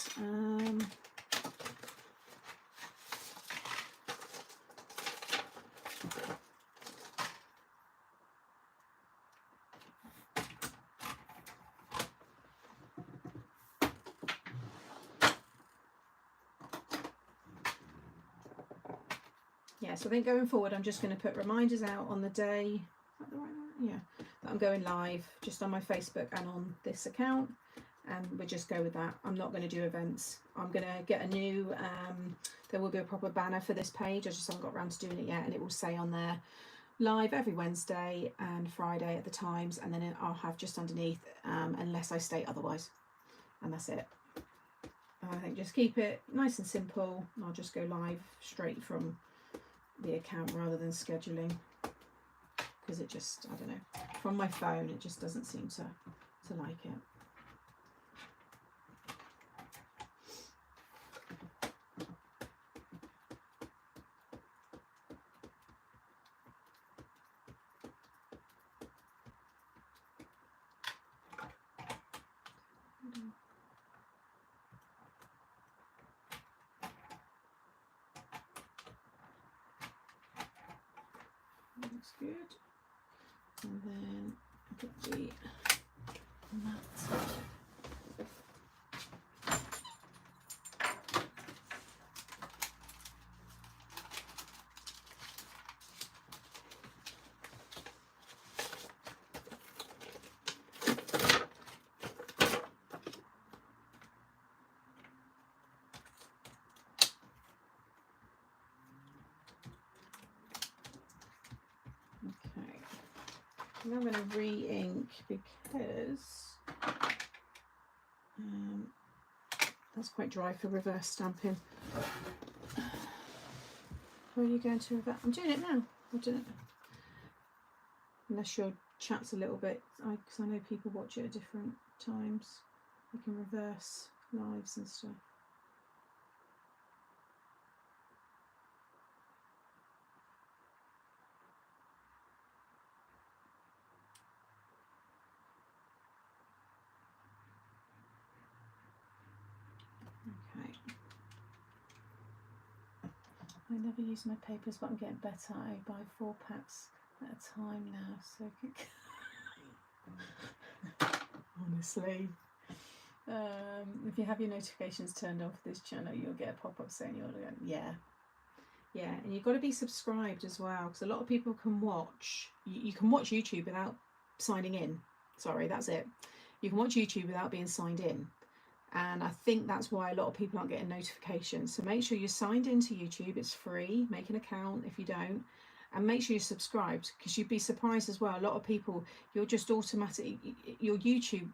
Yeah, so I think going forward, I'm just going to put reminders out on the day. Is that the right one? Yeah, that I'm going live just on my Facebook and on this account, and we'll just go with that. I'm not going to do events. I'm going to get a new, there will be a proper banner for this page. I just haven't got around to doing it yet, and it will say on there live every Wednesday and Friday at the times, and then I'll have just underneath unless I state otherwise, and that's it. I think just keep it nice and simple. I'll just go live straight from the account rather than scheduling, because it just, I don't know, from my phone it just doesn't seem to like it. Looks good. And then put the mat. I'm going to re-ink because that's quite dry for reverse stamping. Where are you going to reverse? I'm doing it now. I'm doing it. Unless your chat's a little bit, because I know people watch it at different times. You can reverse lives and stuff. Okay. I never use my papers, but I'm getting better. I buy 4 packs at a time now, so honestly. If you have your notifications turned on for this channel, you'll get a pop-up saying you're going, yeah, and you've got to be subscribed as well, because a lot of people can watch. You can watch YouTube without signing in. Sorry, that's it. You can watch YouTube without being signed in. And I think that's why a lot of people aren't getting notifications. So make sure you're signed into YouTube. It's free. Make an account if you don't. And make sure you're subscribed, because you'd be surprised as well. A lot of people, you're just automatically, your YouTube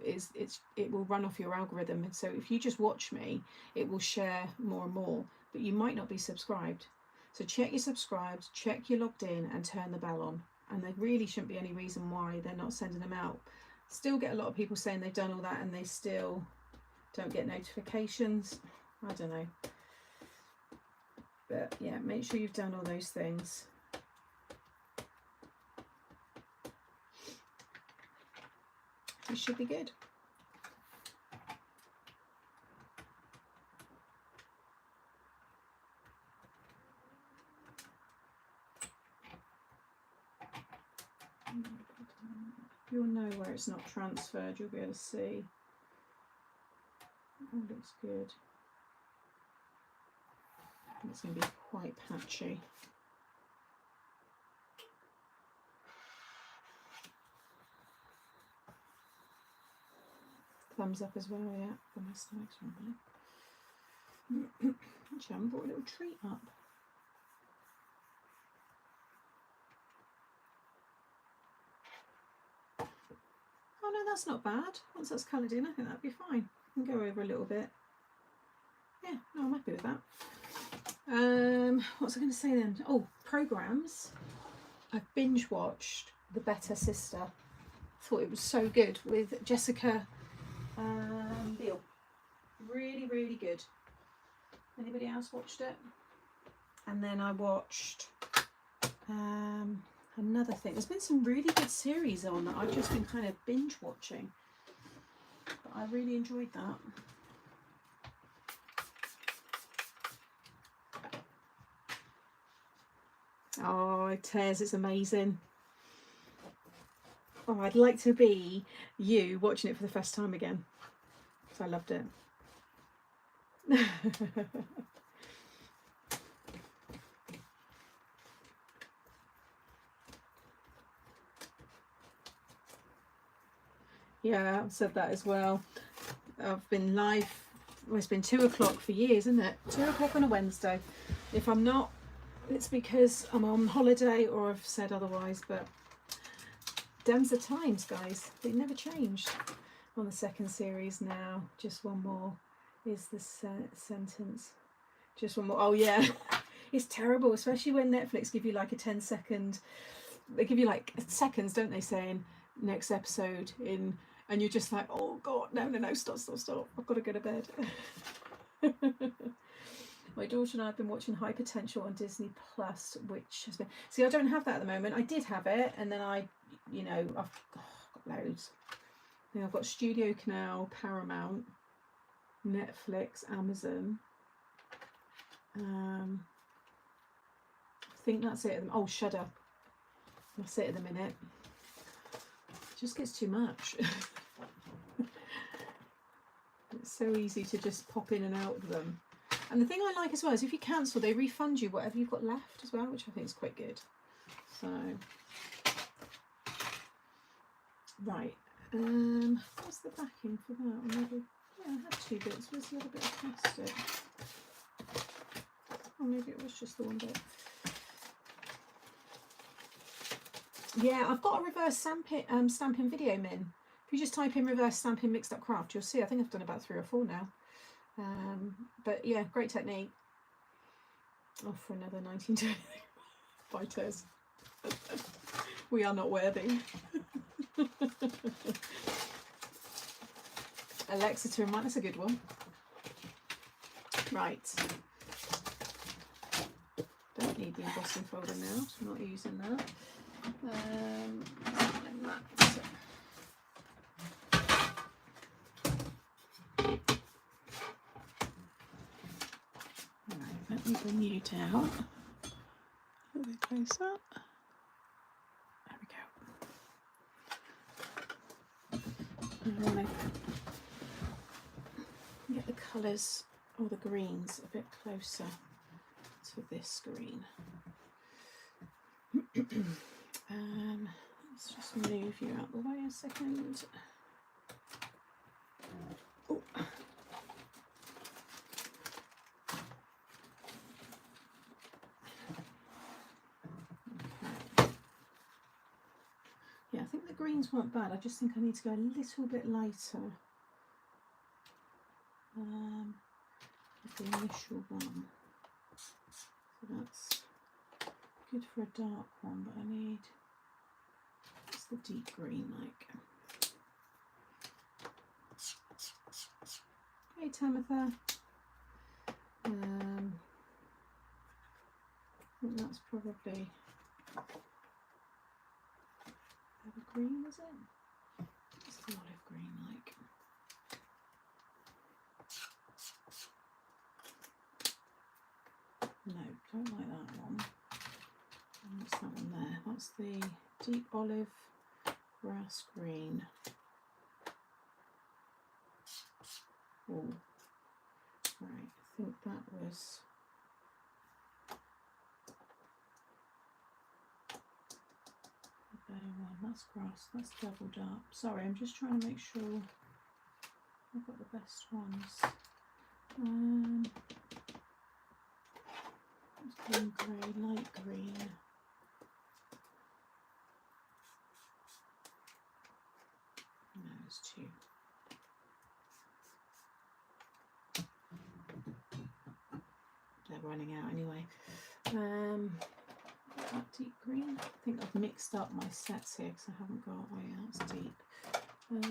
it will run off your algorithm. And so if you just watch me, it will share more and more, but you might not be subscribed. So check you're subscribed, check you're logged in, and turn the bell on. And there really shouldn't be any reason why they're not sending them out. Still get a lot of people saying they've done all that and they still don't get notifications. I don't know. But yeah, make sure you've done all those things. It should be good. You'll know where it's not transferred. You'll be able to see. Oh, looks good. It's going to be quite patchy. Thumbs up as well, yeah, for my stomach's rumbling. Actually, I haven't brought a little treat up. Oh no, that's not bad. Once that's coloured in, I think that'd be fine. I can go over a little bit. Yeah, no, I'm happy with that. What was I going to say then? Oh, programmes. I've binge watched The Better Sister. Thought it was so good with Jessica Biel. Really, really good. Anybody else watched it? And then I watched another thing. There's been some really good series on that I've just been kind of binge watching. But I really enjoyed that. Oh, it tears, it's amazing. Oh, I'd like to be you watching it for the first time again. So I loved it. Yeah, I've said that as well. I've been live, well, it's been 2 o'clock for years, isn't it? 2 o'clock on a Wednesday. If I'm not, it's because I'm on holiday or I've said otherwise, but them's the times, guys. They never changed. On the second series now, just one more is the sentence. Just one more. Oh yeah, it's terrible, especially when Netflix give you like a 10-second. They give you like seconds, don't they? Saying next episode in, and you're just like, oh god, no, stop. I've got to go to bed. My daughter and I have been watching High Potential on Disney Plus, which has been. See, I don't have that at the moment. I did have it, and then I've got loads. I think I've got Studio Canal, Paramount, Netflix, Amazon. I think that's it. Oh, Shudder. That's it at the minute. It just gets too much. It's so easy to just pop in and out of them. And the thing I like as well is if you cancel, they refund you whatever you've got left as well, which I think is quite good. So, right. What's the backing for that? Or maybe, yeah, I had 2 bits. Where's the other bit of plastic? Or maybe it was just the one bit. Yeah, I've got a reverse stamping video min. If you just type in reverse stamping mixed up craft, you'll see. I think I've done about 3 or 4 now. But yeah, great technique. Oh, for another 1920 fighters. We are not worthy. Alexa to remind, that's a good one. Right. Don't need the embossing folder now, so I'm not using that. Right, let me bring you down a little bit closer. There we go. I want to get the colours or the greens a bit closer to this green. Let's just move you out the way a second. Oh. Okay. Yeah, I think the greens weren't bad. I just think I need to go a little bit lighter with the initial one. So that's good for a dark one, but I need just the deep green, like. Hey, Tamitha. I think that's probably evergreen, is it? It's the olive green, like. No, don't like that one. What's that one there? That's the deep olive grass green. Oh, right, I think that was the better one. That's grass, that's doubled up. Sorry, I'm just trying to make sure I've got the best ones. Green, grey, light green. No, it's two. They're running out anyway. That deep green. I think I've mixed up my sets here because I haven't got. Oh yeah, that's deep. What's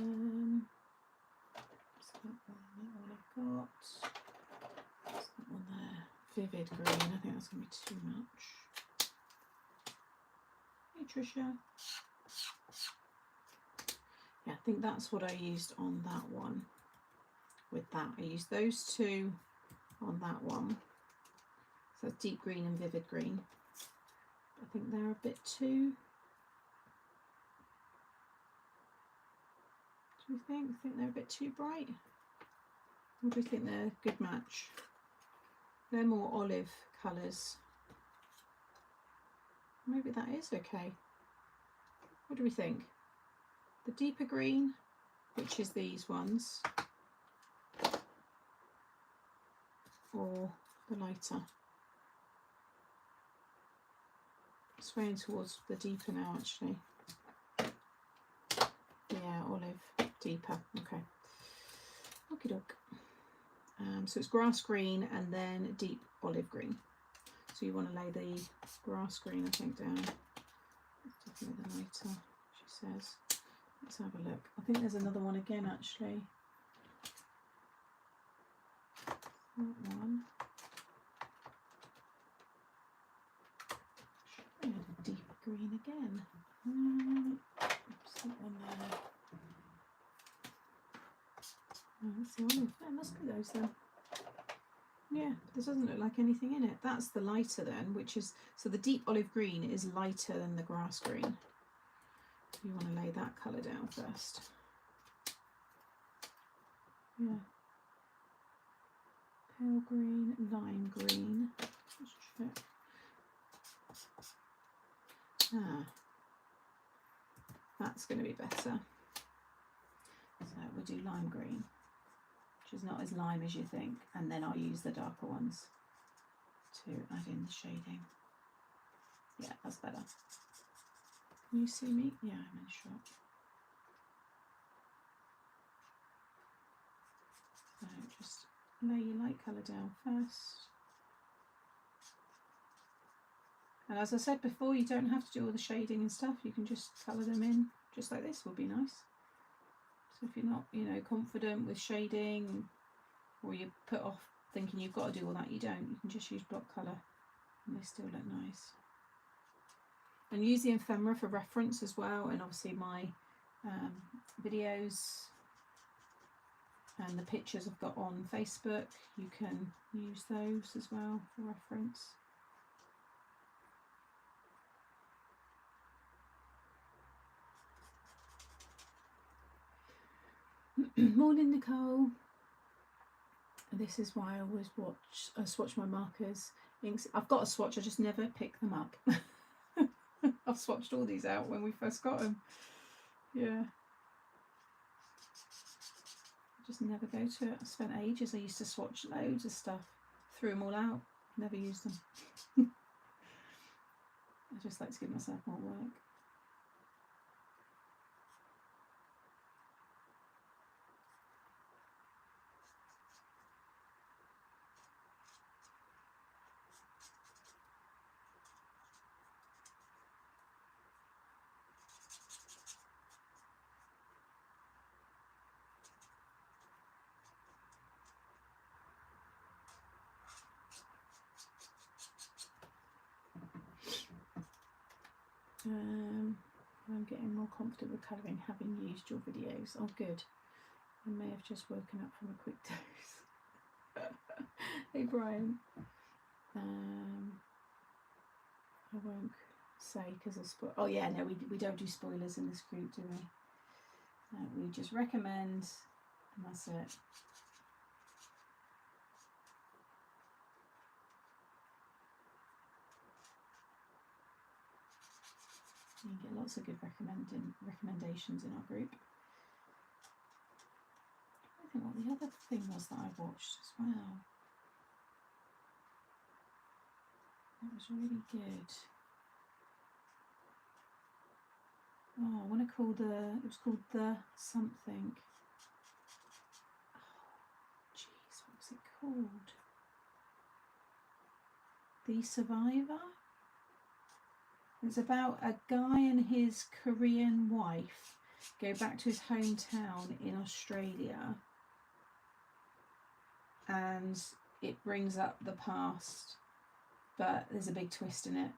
that one? That one I've got. What's that one there? Vivid green. I think that's going to be too much. Hey Trisha. Yeah, I think that's what I used on that one. With that, I used those two on that one. So that's deep green and vivid green. I think they're a bit too. Do you think? I think they're a bit too bright. Or do you think they're a good match? They're more olive colours. Maybe that is okay. What do we think? The deeper green, which is these ones, or the lighter? Swaying towards the deeper now, actually. Yeah, olive, deeper. Okay. Okie doke. So it's grass green and then deep olive green. So you want to lay the grass green, I think, down. Definitely the lighter, she says. Let's have a look. I think there's another one again, actually. That one. Yeah, deep green again. What's that one there? Oh, that's the olive. It must be those then. Yeah, there doesn't look like anything in it. That's the lighter then, which is, so the deep olive green is lighter than the grass green. So you want to lay that colour down first. Yeah. Pale green, lime green. Let's check. Ah, that's going to be better. So we'll do lime green, which is not as lime as you think, and then I'll use the darker ones to add in the shading. Yeah, that's better. Can you see me? Yeah, I'm in shot. So just lay your light colour down first. And as I said before, you don't have to do all the shading and stuff. You can just colour them in just like this would be nice. So if you're not, you know, confident with shading, or you put off thinking you've got to do all that, you don't. You can just use block colour and they still look nice. And use the ephemera for reference as well, and obviously my videos and the pictures I've got on Facebook, you can use those as well for reference. Morning, Nicole. This is why I always swatch my markers. Inks. I've got a swatch, I just never pick them up. I've swatched all these out when we first got them. Yeah. I just never go to it. I spent ages. I used to swatch loads of stuff. Threw them all out. Never used them. I just like to give myself more work. I'm getting more confident with colouring having used your videos. Oh good. I may have just woken up from a quick dose. Hey Brian. I won't say because of spoil. Oh yeah, no, we don't do spoilers in this group, do we? We just recommend, and that's it. You get lots of good recommendations in our group. I think what the other thing was that I watched as well. That was really good. Oh, I want to call it was called The Something. Oh, jeez, what was it called? The Survivor? It's about a guy and his Korean wife go back to his hometown in Australia, and it brings up the past, but there's a big twist in it.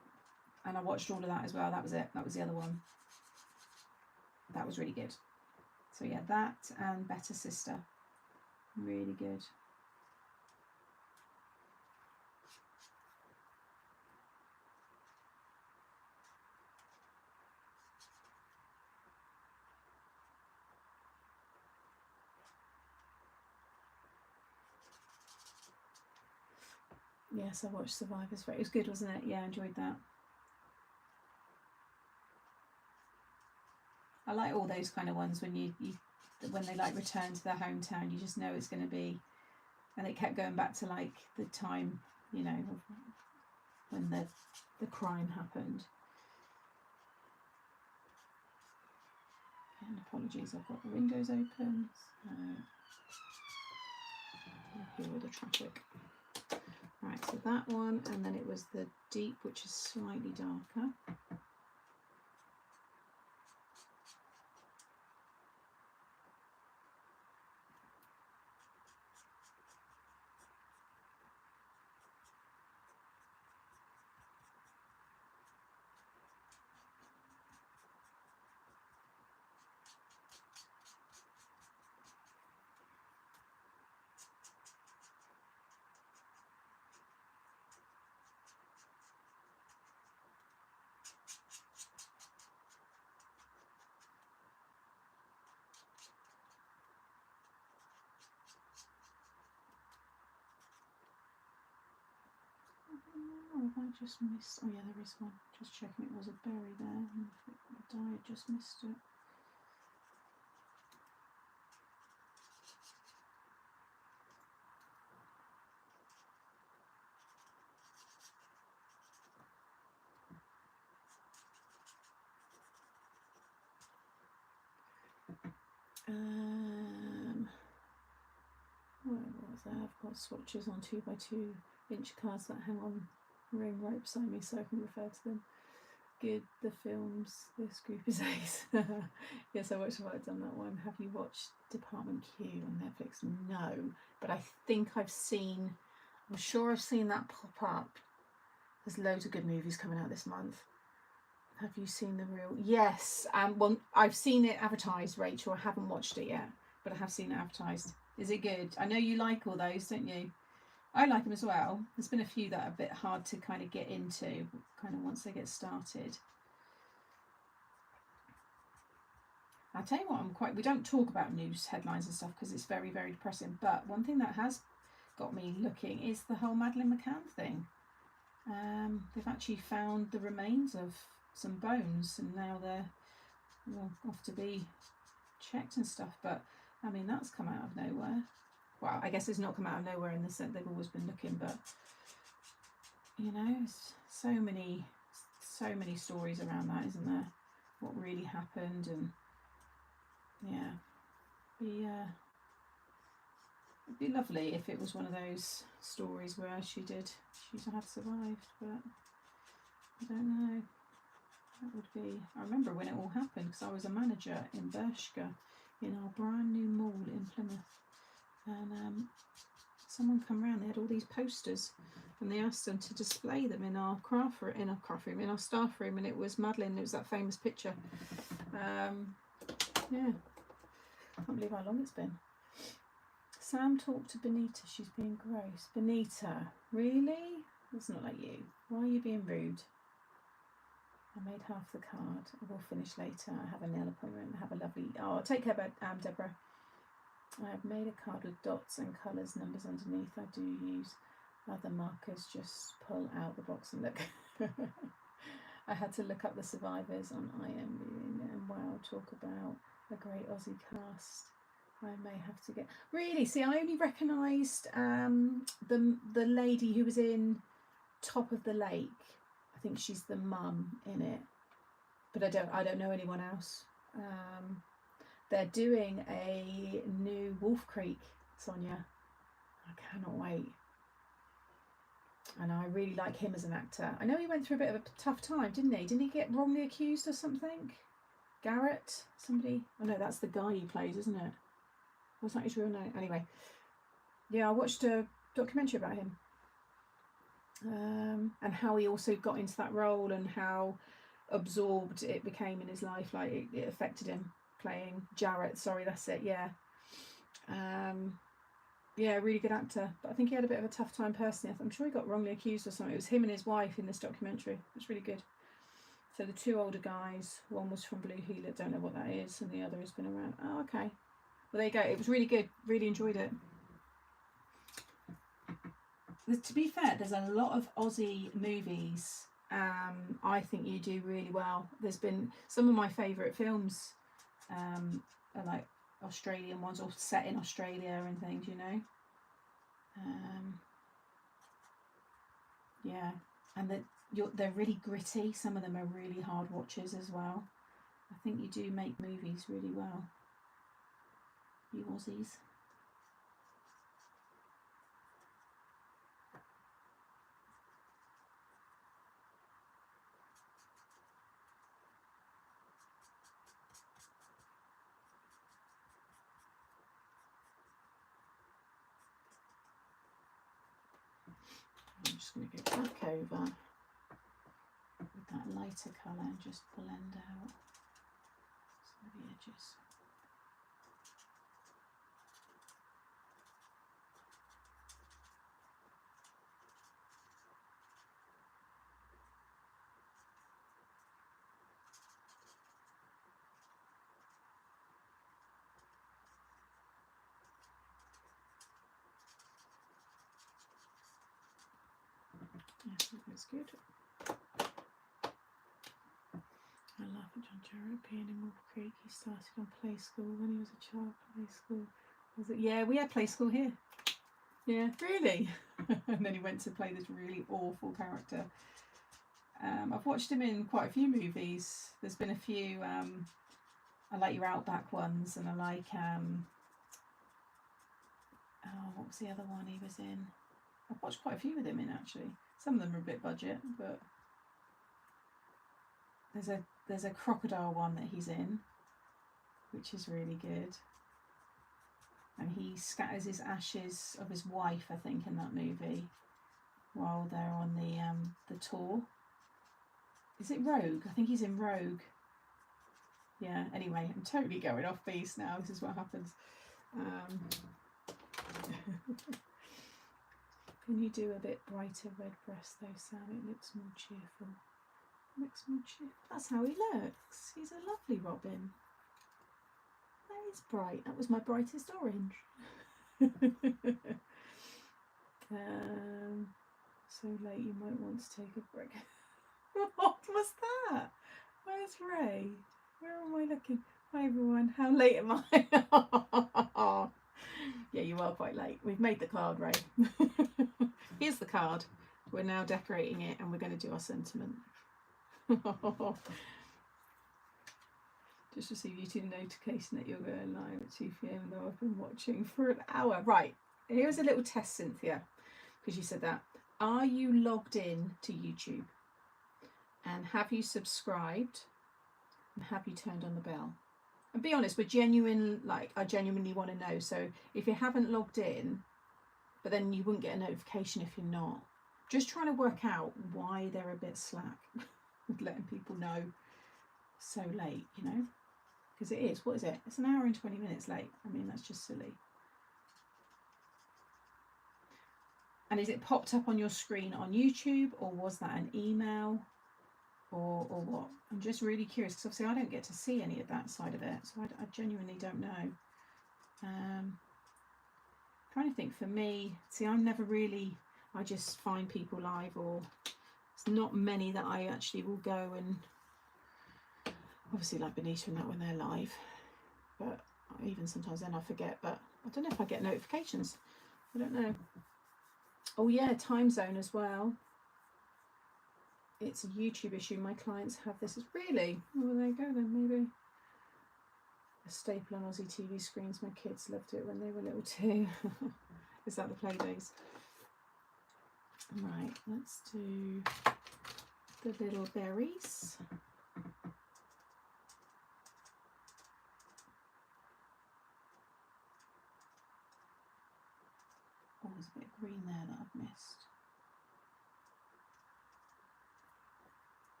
And I watched all of that as well. That was it. That was the other one. That was really good. So yeah, that and Better Sister. Really good. Yes, I watched Survivors. It was good, wasn't it? Yeah, I enjoyed that. I like all those kind of ones when when they like return to their hometown. You just know it's going to be, and it kept going back to like the time, you know, when the crime happened. And apologies, I've got the windows open. So I'll deal with the traffic. Right, so that one, and then it was the Deep, which is slightly darker. Oh, have I just missed? Oh yeah, there is one. Just checking it was a berry there, and if the dye had just missed it. Where was I? I've got swatches on 2x2 inch cards that hang on ring rope beside me so I can refer to them. good, the films, this group is ace. Yes, I watched I've done that one. Have you watched Department Q on Netflix? No, but I think I'm sure I've seen that pop up. There's loads of good movies coming out this month. Have you seen The Real? Yes. Well, I've seen it advertised, Rachel. I haven't watched it yet, but I have seen it advertised. Is it good? I know you like all those, don't you? I like them as well. There's been a few that are a bit hard to kind of get into, kind of once they get started. I'll tell you what, we don't talk about news headlines and stuff because it's very, very depressing. But one thing that has got me looking is the whole Madeleine McCann thing. They've actually found the remains of some bones, and now they're off to be checked and stuff. But I mean, that's come out of nowhere. Well, I guess it's not come out of nowhere in the sense they've always been looking, but you know, so many stories around that, isn't there? What really happened, and yeah, it'd be lovely if it was one of those stories where she had survived, but I don't know. That would be. I remember when it all happened because I was a manager in Bershka, in our brand new mall in Plymouth, and someone come round. They had all these posters, and they asked them to display them in our in our staff room, and it was Madeleine. It was that famous picture. Yeah, I can't believe how long it's been. Sam talked to Benita. She's being gross. Benita, really? That's not like you. Why are you being rude? I made half the card. I will finish later. I have a nail appointment. Have a lovely. Oh, take care, Deborah. I have made a card with dots and colours, numbers underneath. I do use other markers. Just pull out the box and look. I had to look up the survivors on IMDb, and wow, talk about a great Aussie cast. I may have to get. Really? See, I only recognised the lady who was in Top of the Lake. I think she's the mum in it, but I don't know anyone else. They're doing a new Wolf Creek, Sonia. I cannot wait. And I really like him as an actor. I know he went through a bit of a tough time, didn't he? Didn't he get wrongly accused or something? Garrett? Somebody? Oh no, that's the guy he plays, isn't it? What's that his real name? Anyway. Yeah, I watched a documentary about him. And how he also got into that role and how absorbed it became in his life. Like it affected him playing Jarrett. Sorry, that's it. Yeah. Yeah, really good actor. But I think he had a bit of a tough time personally. I'm sure he got wrongly accused or something. It was him and his wife in this documentary. It's really good. So the two older guys, one was from Blue Heeler, don't know what that is, and the other has been around. Oh, okay. Well, there you go. It was really good. Really enjoyed it. To be fair, there's a lot of Aussie movies. I think you do really well. There's been some of my favourite films are like Australian ones or set in Australia and things, you know. Yeah, and they're really gritty. Some of them are really hard watches as well. I think you do make movies really well, you Aussies. I'm just going to go back over with that lighter colour and just blend out some of the edges. Yeah, I think that's good. I laugh at John Jarrett being in Wolf Creek. He started on Play School when he was a child. Play School. Was it? Yeah, we had Play School here. Yeah, really? And then he went to play this really awful character. I've watched him in quite a few movies. There's been a few. I like your Outback ones, and I like. What was the other one he was in? I've watched quite a few with him in actually. Some of them are a bit budget, but there's a crocodile one that he's in, which is really good. And he scatters his ashes of his wife, I think, in that movie while they're on the tour. Is it Rogue? I think he's in Rogue. Yeah, anyway, I'm totally going off base now. This is what happens. Can you do a bit brighter red breast though, Sam? It looks more cheerful. Looks more cheerful. That's how he looks. He's a lovely robin. That is bright. That was my brightest orange. So late you might want to take a break. What was that? Where's Ray? Where am I looking? Hi everyone, how late am I? Yeah, you are quite late. We've made the card, Ray. Here's the card. We're now decorating it and we're going to do our sentiment. Just received YouTube notification that you're going live at 2 PM, though I've been watching for an hour. Right, here's a little test, Cynthia, because you said that. Are you logged in to YouTube? And have you subscribed? And have you turned on the bell? And be honest, I genuinely want to know. So if you haven't logged in, but then you wouldn't get a notification if you're not. Just trying to work out why they're a bit slack with letting people know so late, you know? Because it is, what is it? It's an hour and 20 minutes late. I mean, that's just silly. And is it popped up on your screen on YouTube, or was that an email, or what? I'm just really curious, because obviously I don't get to see any of that side of it, so I genuinely don't know. Trying to think for me, see, I'm never really, I just find people live, or it's not many that I actually will go and, obviously like Benita and that when they're live, but even sometimes then I forget, but I don't know if I get notifications. I don't know. Oh yeah, time zone as well. It's a YouTube issue. My clients have this. Really? Oh, well, there you go then, maybe. A staple on Aussie TV screens. My kids loved it when they were little too. Is that the play days? Right, let's do the little berries. Oh, there's a bit of green there that I've missed.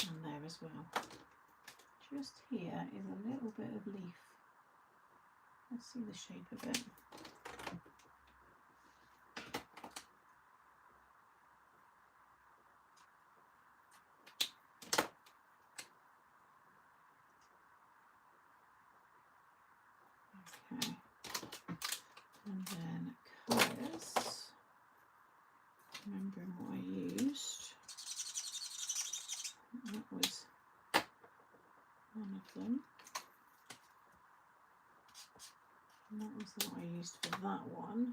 And there as well. Just here is a little bit of leaf. Let's see the shape of it. Okay, and then colours, remembering what I used, that was one of them, and that was what I used for that one.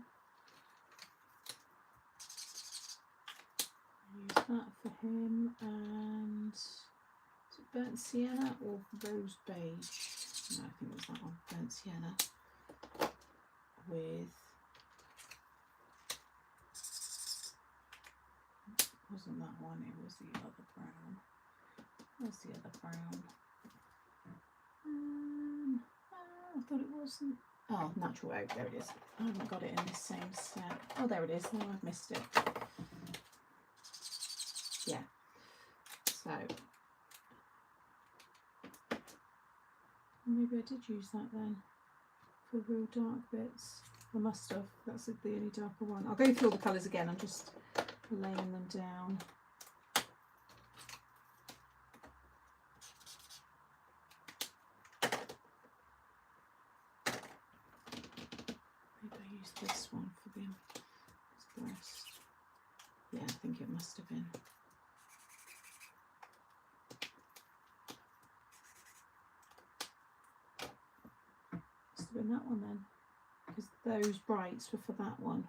I used that for him, and is it burnt sienna or rose beige? No, I think it was that one, burnt sienna, with, wasn't that one, it was the other brown. Where's the other brown? I thought it wasn't. Oh, natural oak, there it is. I haven't got it in the same set. Oh, there it is. No, I've missed it. Yeah. So maybe I did use that then for real dark bits. I must have. That's the only darker one. I'll go through all the colours again. I'm just laying them down. This one for his breast. Yeah, I think it must have been. Must have been that one then, because those brights were for that one.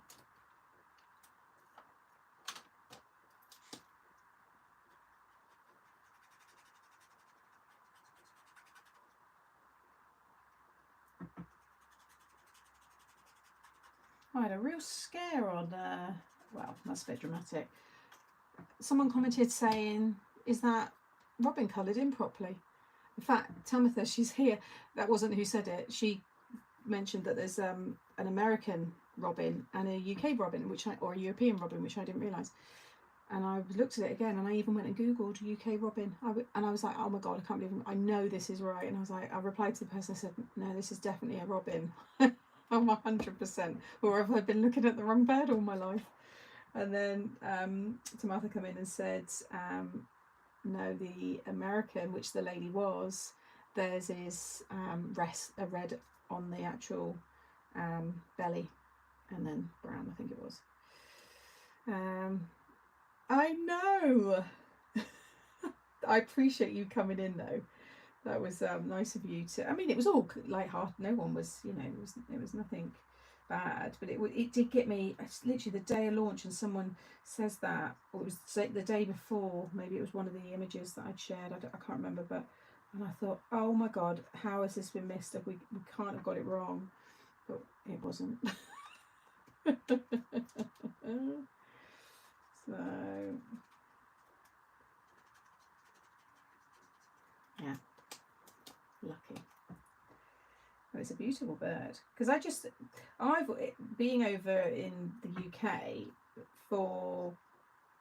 I had a real scare on, well, that's a bit dramatic. Someone commented saying, is that robin coloured in properly? In fact, Tamitha, she's here. That wasn't who said it. She mentioned that there's an American robin and a UK robin, or a European robin, which I didn't realise. And I looked at it again, and I even went and Googled UK robin. And I was like, oh my God, I can't believe it. I know this is right. And I was like, I replied to the person, I said, no, this is definitely a robin. I'm 100%. Or have I been looking at the wrong bird all my life? And then Tamitha come in and said, no, the American, which the lady was, theirs is a red on the actual belly, and then brown, I think it was. I know. I appreciate you coming in though. That was nice of you to. I mean, it was all light-hearted. No one was, you know, it was nothing bad, but it did get me. It's literally the day of launch, and someone says that, or it was the day before. Maybe it was one of the images that I'd shared. I can't remember, and I thought, oh my God, how has this been missed? We can't have got it wrong, but it wasn't. So yeah, lucky. Oh, it's a beautiful bird, because I've being over in the UK for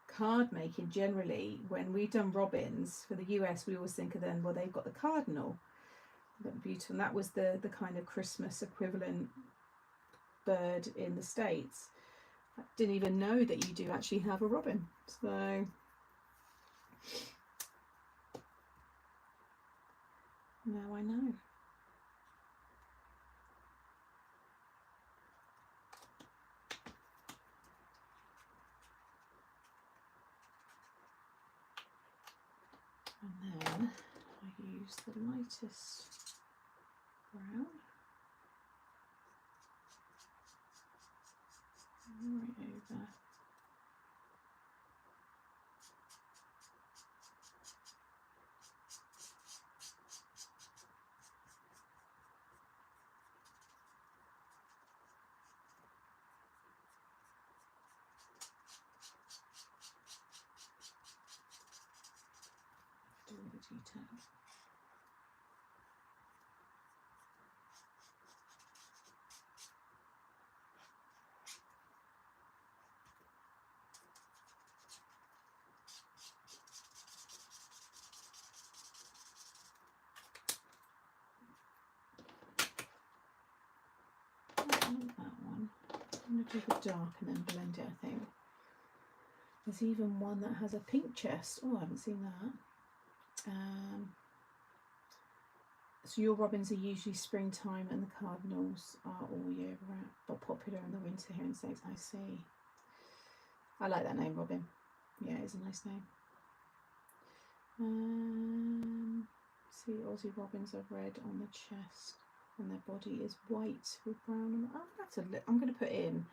card making generally, when we've done robins for the US, we always think of them, well, they've got the cardinal, but beautiful, and that was the kind of Christmas equivalent bird in the States. I didn't even know that you do actually have a robin, so now I know. And then I use the lightest brown right over. Do all the details. That one. I'm going to do the dark and then blend it, I think. There's even one that has a pink chest. Oh, I haven't seen that. So your robins are usually springtime, and the cardinals are all year round, but popular in the winter here in the States. I see. I like that name, robin. Yeah, it's a nice name. See, Aussie robins are red on the chest, and their body is white with brown. Oh, that's I'm going to put in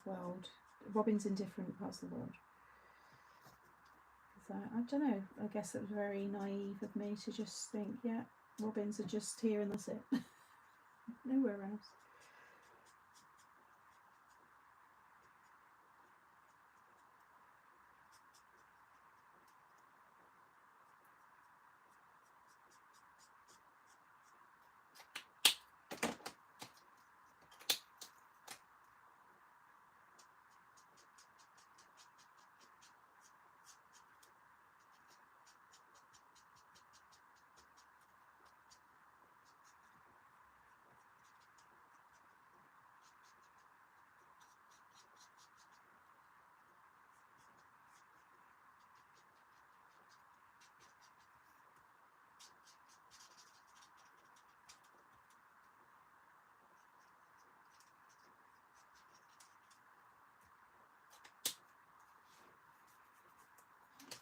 world robins in different parts of the world. So I don't know. I guess it was very naive of me to just think, yeah, robins are just here and that's it. Nowhere else.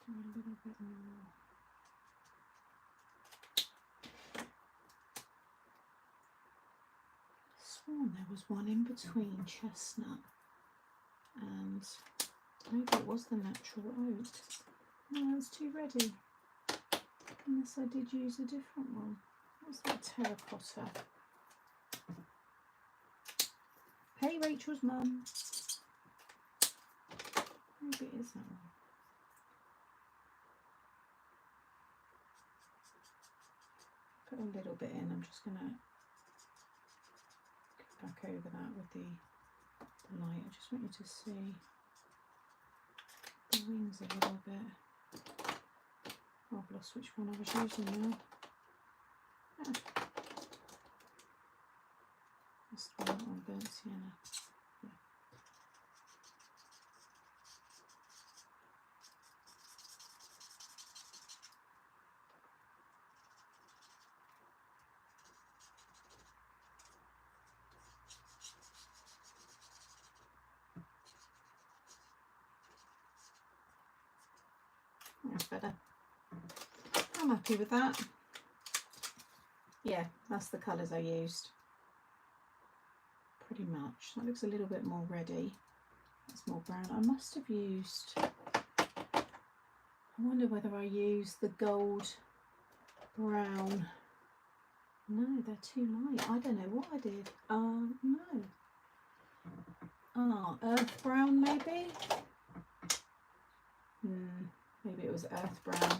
A little bit more. Sworn there was one in between chestnut and maybe it was the natural oak. No, it's too ready. Unless I did use a different one. What's that terracotta? Hey, Rachel's mum. Maybe it is that one. Put a little bit in. I'm just going to go back over that with the light. I just want you to see the wings a little bit. Oh, I've lost which one I was using now. Ah. That's the one, burnt sienna. Yeah. That's better. I'm happy with that. Yeah, that's the colours I used. Pretty much. That looks a little bit more reddy. That's more brown. I must have used, I wonder whether I used the gold brown. No, they're too light. I don't know what I did. No. Earth brown maybe? Maybe it was earth brown.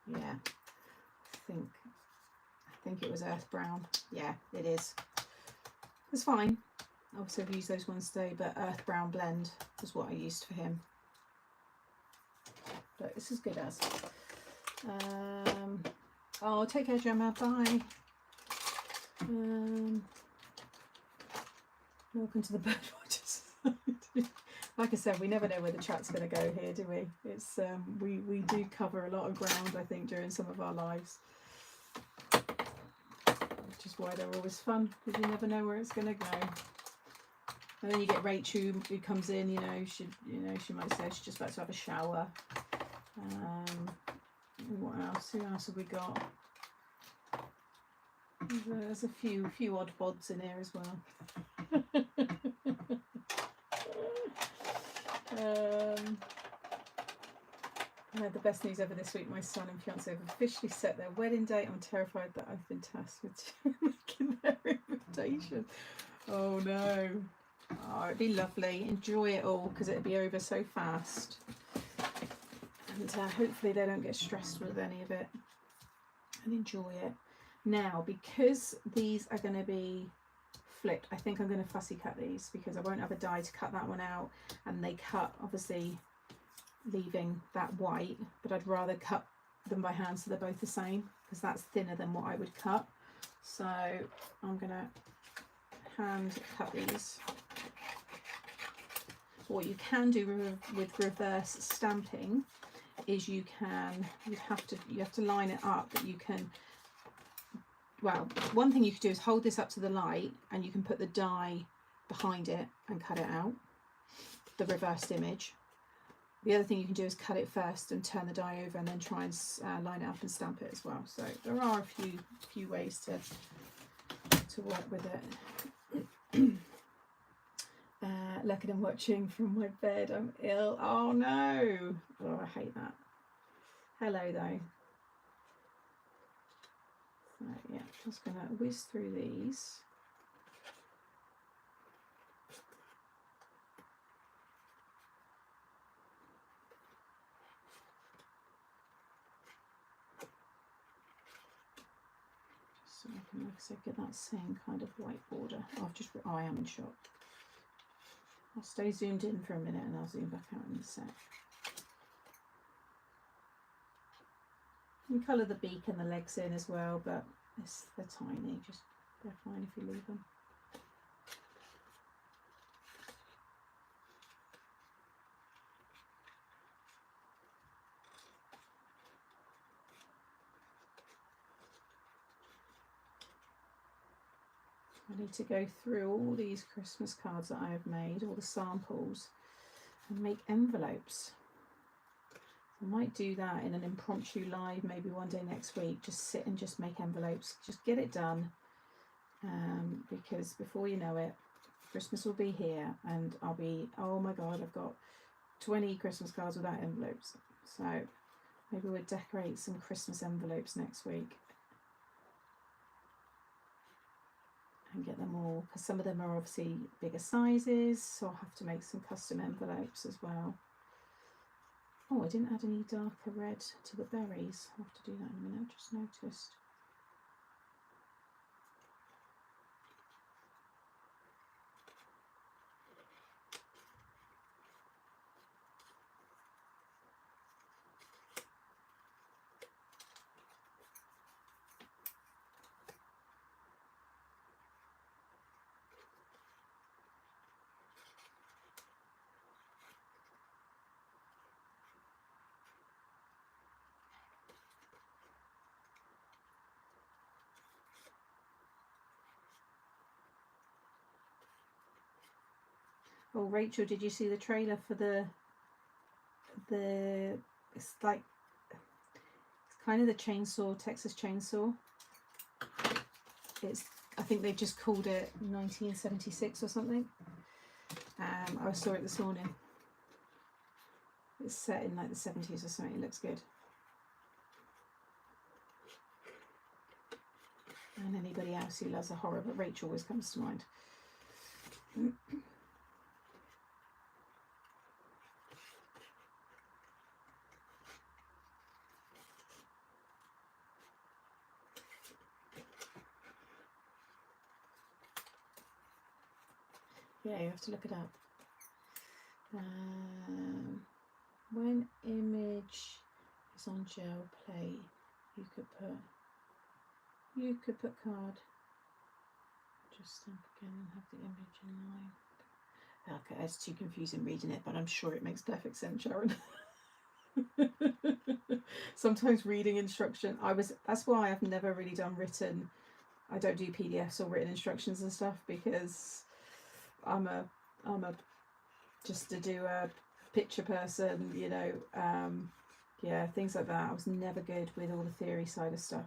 Yeah, I think it was earth brown. Yeah, it is. It's fine. Obviously I've used those ones today, but earth brown blend was what I used for him. But it's as good as. Oh, take care, Gemma. Bye. Welcome to the Birdwatchers. Like I said, we never know where the chat's going to go here, do we? It's we do cover a lot of ground, I think, during some of our lives, which is why they're always fun, because you never know where it's going to go. And then you get Rachel who comes in, she might say she's just about to have a shower. What else? Who else have we got? There's a few odd bods in here as well. I had the best news ever this week. My son and fiance have officially set their wedding date. I'm terrified that I've been tasked with making their invitation. Oh no. Oh, it'd be lovely. Enjoy it all, because it'd be over so fast. And hopefully they don't get stressed with any of it. And enjoy it. Now, because these are going to be flipped, I think I'm going to fussy cut these, because I won't have a die to cut that one out, and they cut obviously leaving that white, but I'd rather cut them by hand so they're both the same, because that's thinner than what I would cut. So I'm going to hand cut these. What you can do with reverse stamping is you have to line it up, but you can, well, one thing you could do is hold this up to the light and you can put the die behind it and cut it out, the reversed image. The other thing you can do is cut it first and turn the die over and then try and line it up and stamp it as well. So there are a few ways to work with it. Look at him watching from my bed. I'm ill. Oh no. Oh, I hate that. Hello though. So yeah, just gonna whiz through these. Just so I can, like I said, get that same kind of white border. I am in shock. I'll stay zoomed in for a minute and I'll zoom back out in a sec. You colour the beak and the legs in as well, but they're tiny, they're fine if you leave them. I need to go through all these Christmas cards that I have made, all the samples, and make envelopes. I might do that in an impromptu live maybe one day next week. Just sit and just make envelopes. Just get it done. Because before you know it, Christmas will be here and I'll be, oh my God, I've got 20 Christmas cards without envelopes. So maybe we'll decorate some Christmas envelopes next week. and get them all, because some of them are obviously bigger sizes, so I'll have to make some custom envelopes as well. Oh, I didn't add any darker red to the berries. I'll have to do that in a minute, I just noticed. Oh, Rachel, did you see the trailer for the it's like, it's kind of the chainsaw, Texas Chainsaw. It's, I think they just called it 1976 or something. I saw it this morning. It's set in like the 70s or something. It looks good. And anybody else who loves a horror, but Rachel always comes to mind. Yeah, you have to look it up. When image is on gel plate, you could put card. Just stamp again and have the image in line. Okay, it's too confusing reading it, but I'm sure it makes perfect sense, Sharon. Sometimes reading instruction, that's why I've never really done written. I don't do PDFs or written instructions and stuff, because I'm a just to do a picture person, you know. Yeah, things like that. I was never good with all the theory side of stuff.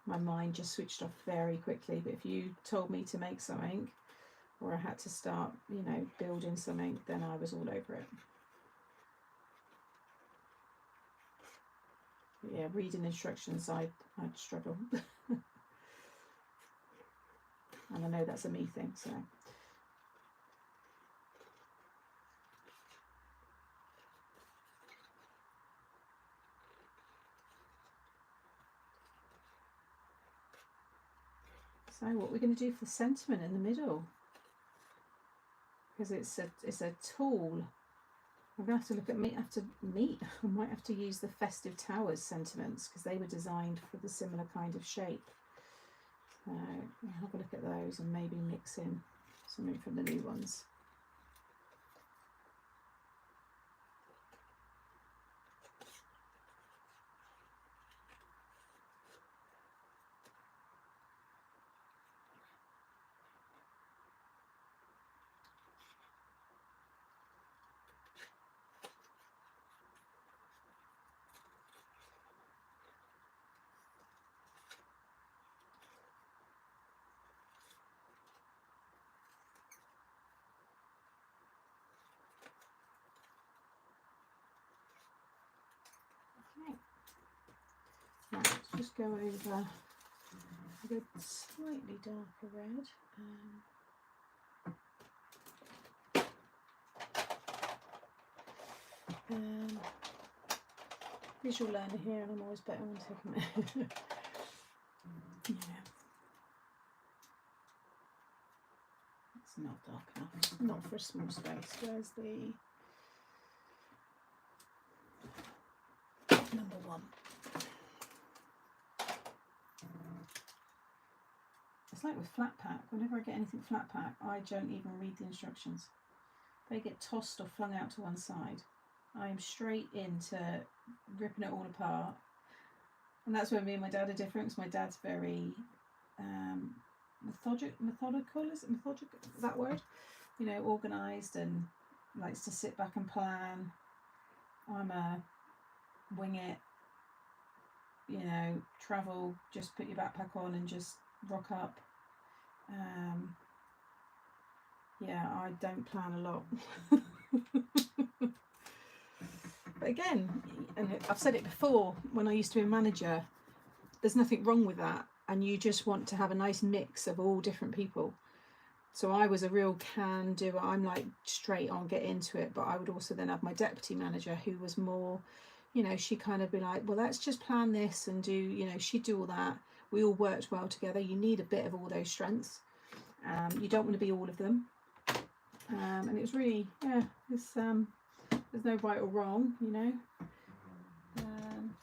My mind just switched off very quickly. But if you told me to make something, or I had to start, you know, building something, then I was all over it. But yeah, reading instructions, I'd struggle. And I know that's a me thing, so. So what we're going to do for the sentiment in the middle, because it's a tool. I'm going to have to look at I might have to use the Festive Towers sentiments, because they were designed for the similar kind of shape. So I'll have a look at those and maybe mix in something from the new ones. Right, let's just go over a slightly darker red. Visual learner here, and I'm always better on taking it. Yeah. It's not dark enough, not for a small space. Where's the number one? It's like with flat pack. Whenever I get anything flat pack, I don't even read the instructions. They get tossed or flung out to one side. I am straight into ripping it all apart. And that's where me and my dad are different, because my dad's very methodical, is it methodical, that word? You know, organised, and likes to sit back and plan. I'm a wing it, you know, travel, just put your backpack on and just rock up. Yeah, I don't plan a lot. But again, and I've said it before, when I used to be a manager, there's nothing wrong with that. and you just want to have a nice mix of all different people. So I was a real can doer. I'm like straight on, get into it. But I would also then have my deputy manager who was more, you know, she kind of be like, well, let's just plan this and do, you know, she'd do all that. We all worked well together. You need a bit of all those strengths. You don't want to be all of them. And it was really, yeah, there's no right or wrong, you know.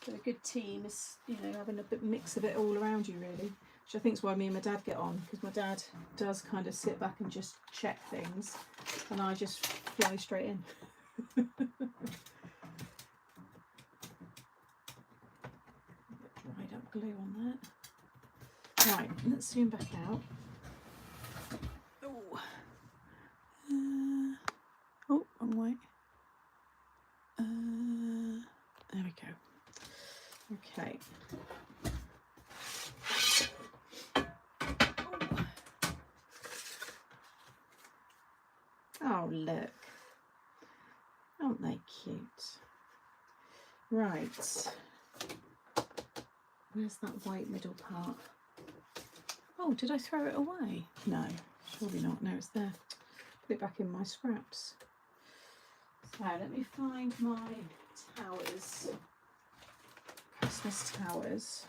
So a good team is, you know, having a bit mix of it all around you, really. Which I think is why me and my dad get on, because my dad does kind of sit back and just check things, and I just fly straight in. Dried up glue on that. Right, let's zoom back out. Oh, wrong way. There we go. Okay. Oh, look. Aren't they cute? Right. Where's that white middle part? Oh, did I throw it away? No, surely not. No, it's there. Put it back in my scraps. So let me find my towers. Christmas towers.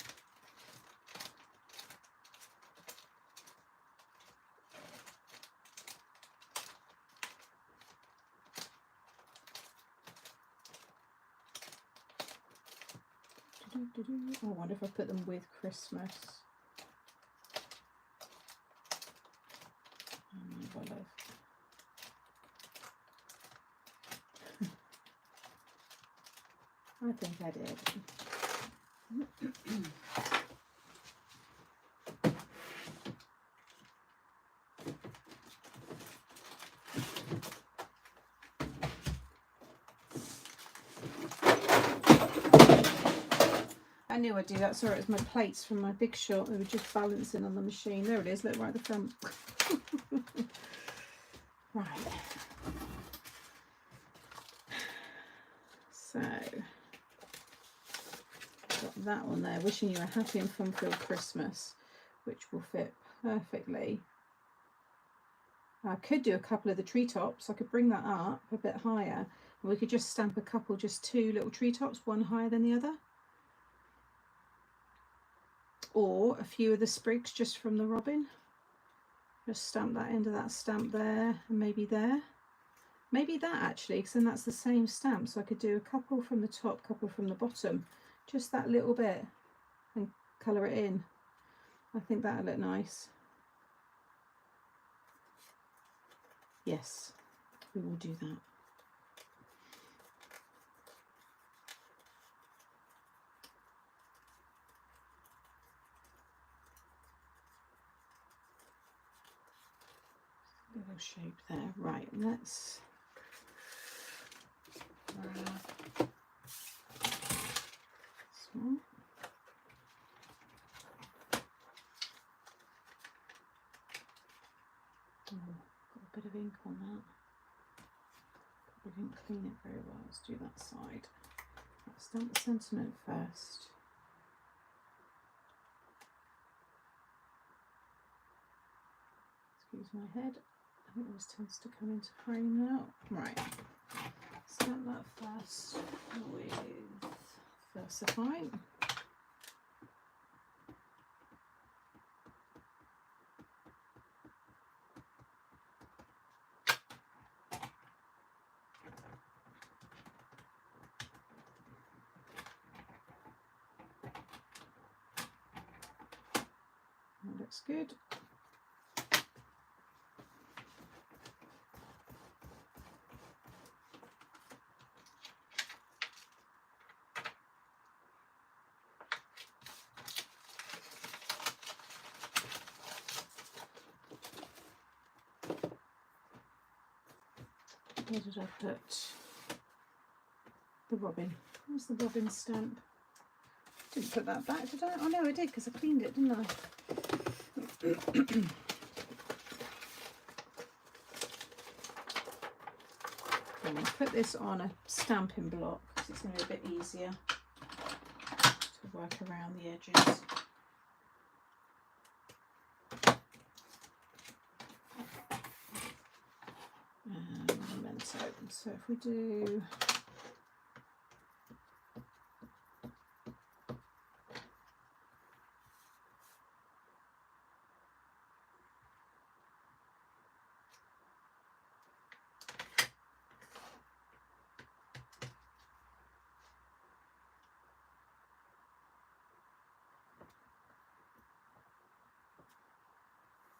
Oh, I wonder if I put them with Christmas. Oh, my love. I think I did. I knew I'd do that. Sorry, it was my plates from my big shot. They were just balancing on the machine. There it is. Look, right at the front. Right. So, got that one there. Wishing you a happy and fun-filled Christmas, which will fit perfectly. I could do a couple of the treetops. I could bring that up a bit higher. And we could just stamp a couple, just two little treetops, one higher than the other. Or a few of the sprigs just from the robin. Just stamp that end of that stamp there, and maybe there. Maybe that actually, because then that's the same stamp. So I could do a couple from the top, couple from the bottom. Just that little bit, and colour it in. I think that'll look nice. Yes, we will do that. Little shape there. Right, let's grab this one. Oh, got a bit of ink on that. Probably didn't clean it very well. Let's do that side. Let's stamp the sentiment first. Excuse my head. It always tends to come into frame now. Right, stamp that first with Versify. That looks good. Where did I put the robin? Where's the robin stamp? Didn't put that back, did I? Oh no, I did, because I cleaned it, didn't I? I'm going to put this on a stamping block because it's going to be a bit easier to work around the edges. So if we do,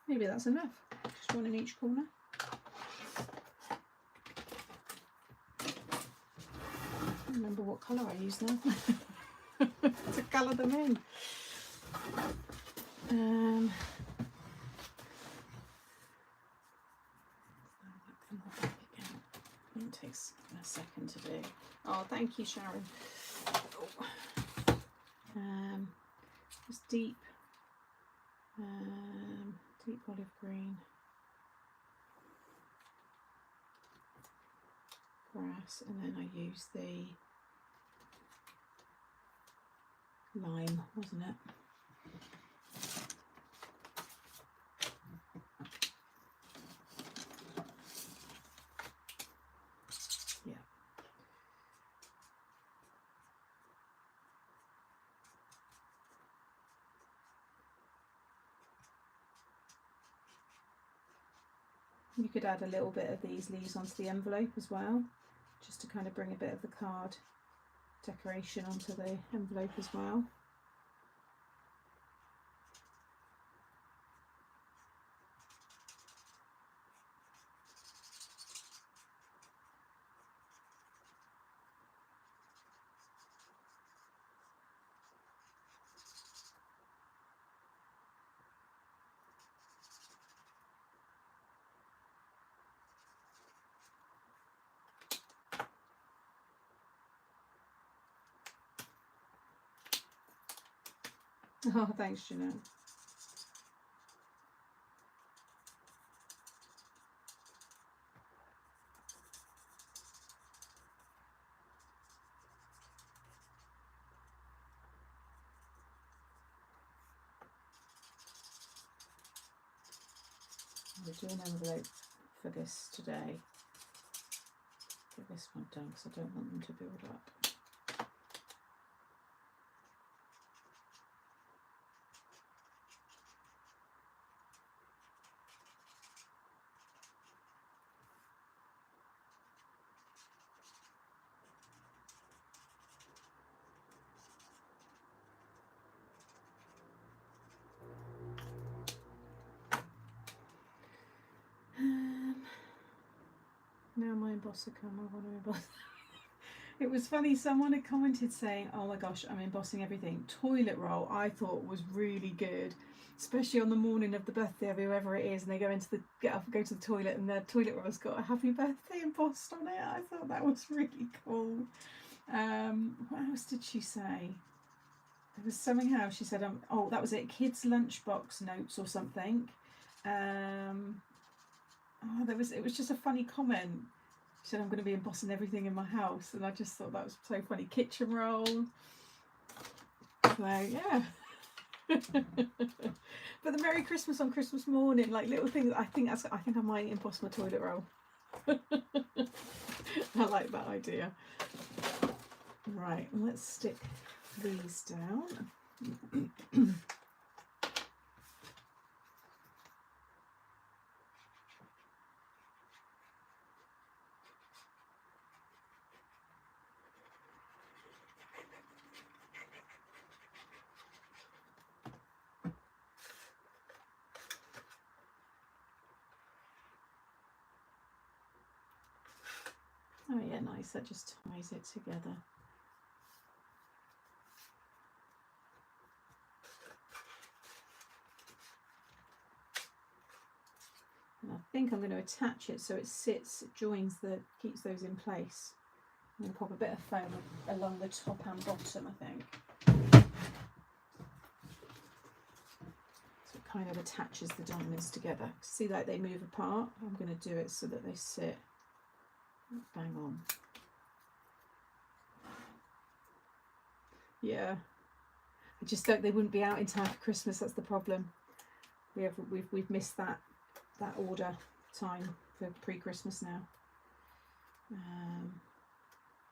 maybe that's enough. Just one in each corner. I don't remember what colour I use now to colour them in. It takes a second to do. Oh, thank you, Sharon. Oh. Just deep olive green. Grass, and then I use the lime, wasn't it? Yeah. You could add a little bit of these leaves onto the envelope as well, just to kind of bring a bit of the card decoration onto the envelope as well. Oh, thanks, Jeanette. We'll do an envelope for this today. Get this one done because I don't want them to build up. Now my embosser come, I want to emboss. It was funny, someone had commented saying, oh my gosh, I'm embossing everything. Toilet roll I thought was really good, especially on the morning of the birthday of whoever it is, and they go into the go to the toilet and their toilet roll's got a happy birthday embossed on it. I thought that was really cool. What else did she say? There was something else she said, oh, that was it, kids lunchbox notes or something. Oh, it was just a funny comment. She said, I'm going to be embossing everything in my house, and I just thought that was so funny. Kitchen roll. So yeah. But the Merry Christmas on Christmas morning, like little things. I think I might emboss my toilet roll. I like that idea. Right, let's stick these down. Oh yeah, nice, that just ties it together. And I think I'm going to attach it so it sits, it joins keeps those in place. I'm going to pop a bit of foam along the top and bottom, I think. So it kind of attaches the diamonds together. See, like they move apart? I'm going to do it so that they sit bang on. Yeah, I just don't, they wouldn't be out in time for Christmas. That's the problem. We've missed that order time for pre-Christmas now.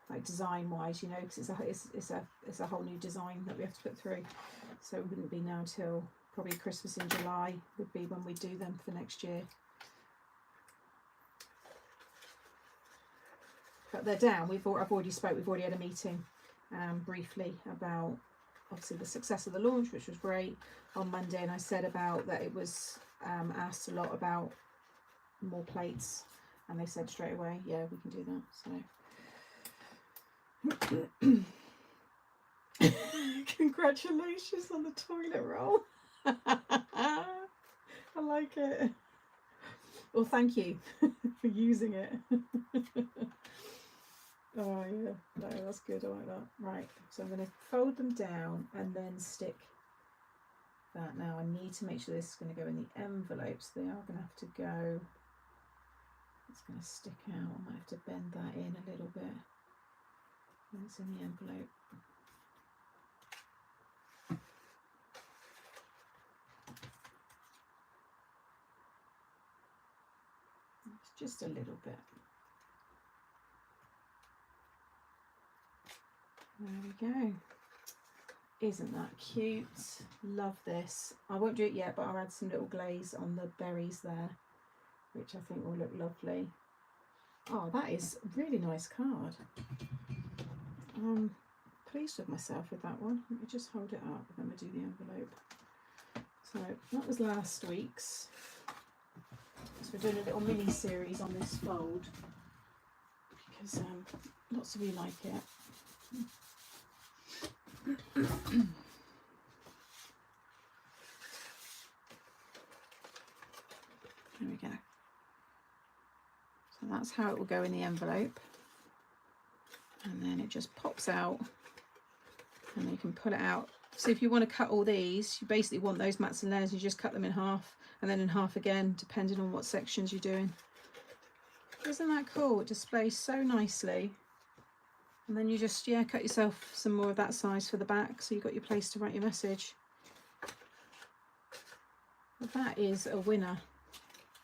like design wise, you know, because it's a whole new design that we have to put through. So it wouldn't be now till probably Christmas in July would be when we do them for next year. But they're down. I've already had a meeting briefly about obviously the success of the launch, which was great on Monday, and I said about that it was asked a lot about more plates, and they said straight away, yeah, we can do that. So congratulations on the toilet roll. I like it. Well, thank you for using it. Oh yeah, no, that's good. I like that. Right, so I'm going to fold them down and then stick that. Now I need to make sure this is going to go in the envelope, so they are going to have to go. It's going to stick out. I might have to bend that in a little bit when it's in the envelope. It's just a little bit. There we go. Isn't that cute? Love this. I won't do it yet, but I'll add some little glaze on the berries there, which I think will look lovely. Oh, that is a really nice card. I'm pleased with myself with that one. Let me just hold it up and then we'll do the envelope. So that was last week's. So we're doing a little mini series on this fold because lots of you like it. There we go. So that's how it will go in the envelope, and then it just pops out and then you can pull it out. So if you want to cut all these, you basically want those mats and layers, you just cut them in half and then in half again, depending on what sections you're doing. Isn't that cool? It displays so nicely. And then you just, yeah, cut yourself some more of that size for the back, so you've got your place to write your message. But that is a winner.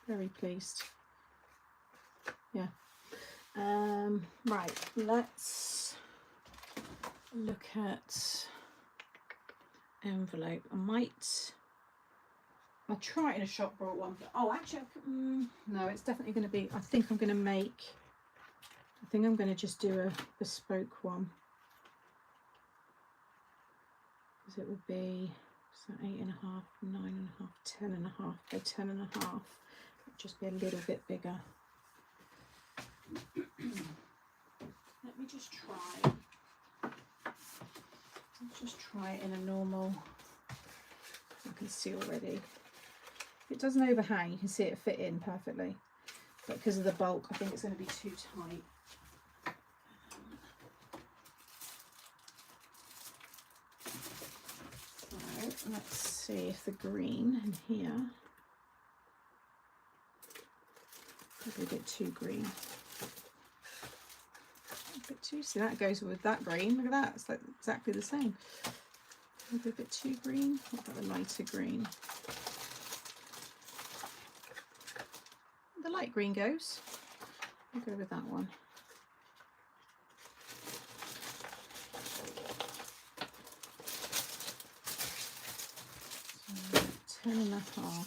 Very pleased. Yeah. Right, let's look at envelope. I'll try it in a shop bought one. But, oh, actually, no, it's definitely going to be, I think I'm going to just do a bespoke one, because it will be, so 8.5, 9.5, 10.5 by 10.5. It'll just be a little bit bigger. Let me just try. Let's just try it in a normal. You can see already. If it doesn't overhang, you can see it fit in perfectly. But because of the bulk, I think it's going to be too tight. So let's see if the green in here, maybe a bit too green. A bit too, see that goes with that green. Look at that, it's like exactly the same. Maybe a bit too green. What about the lighter green? The light green goes. I'll go with that one. So 10.5.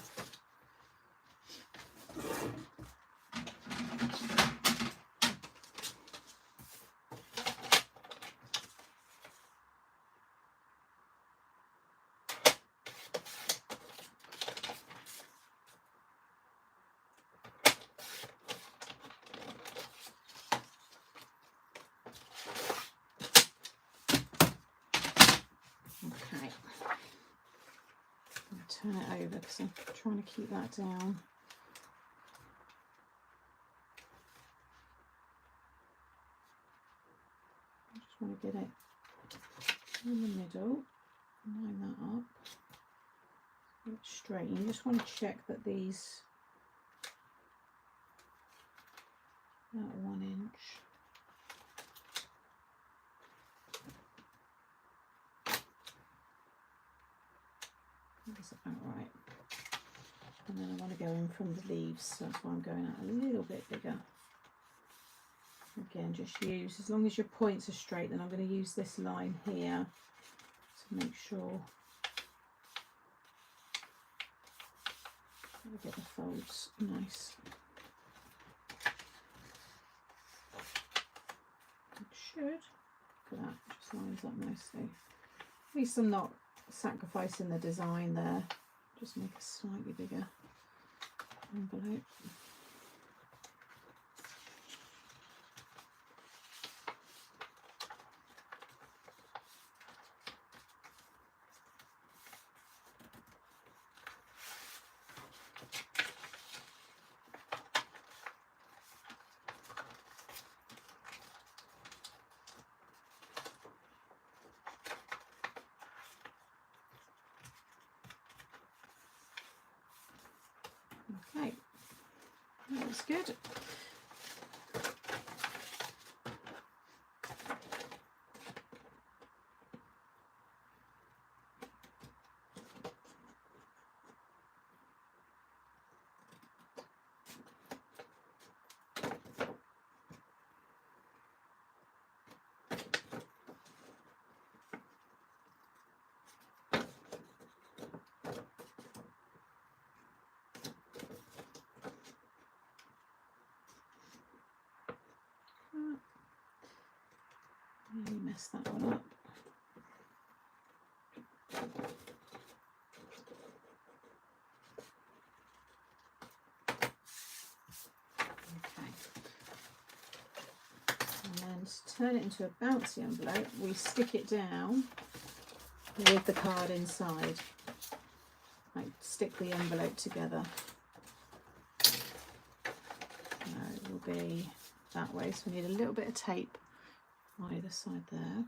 Turn it over because I'm trying to keep that down. I just want to get it in the middle, line that up, get it straight. You just want to check that these, about 1 inch. That's about right. And then I want to go in from the leaves, so that's why I'm going out a little bit bigger with again, just use, as long as your points are straight, then I'm going to use this line here to make sure we get the folds nice. It should, look at that, just lines up nicely. At least I'm not sacrificing the design there. Just make a slightly bigger envelope. Okay, that looks good. Really messed that one up. Okay. And then to turn it into a bouncy envelope, we stick it down with the card inside. Like stick the envelope together. It will be that way, so we need a little bit of tape on either side there.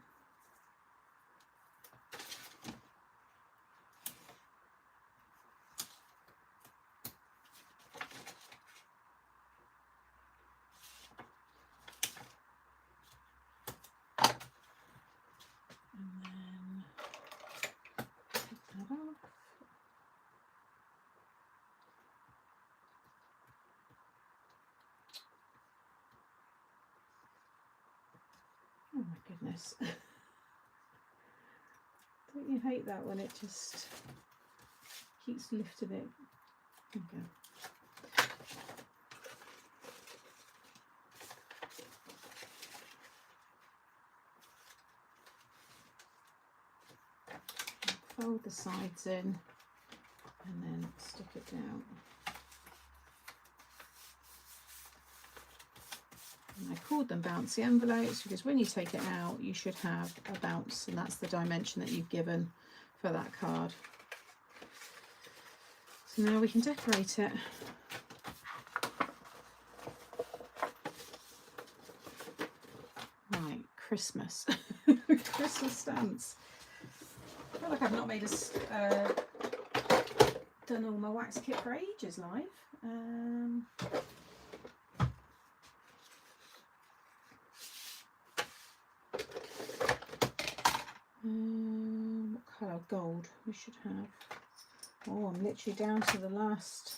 And then take that off. Oh my goodness. Don't you hate that when it just keeps lifting it? Okay. Fold the sides in and then stick it down. And I called them bouncy envelopes because when you take it out you should have a bounce, and that's the dimension that you've given for that card. So now we can decorate it. Right, Christmas. Christmas stamps. I feel like I've not made done all my wax kit for ages live. What colour? Gold we should have. Oh, I'm literally down to the last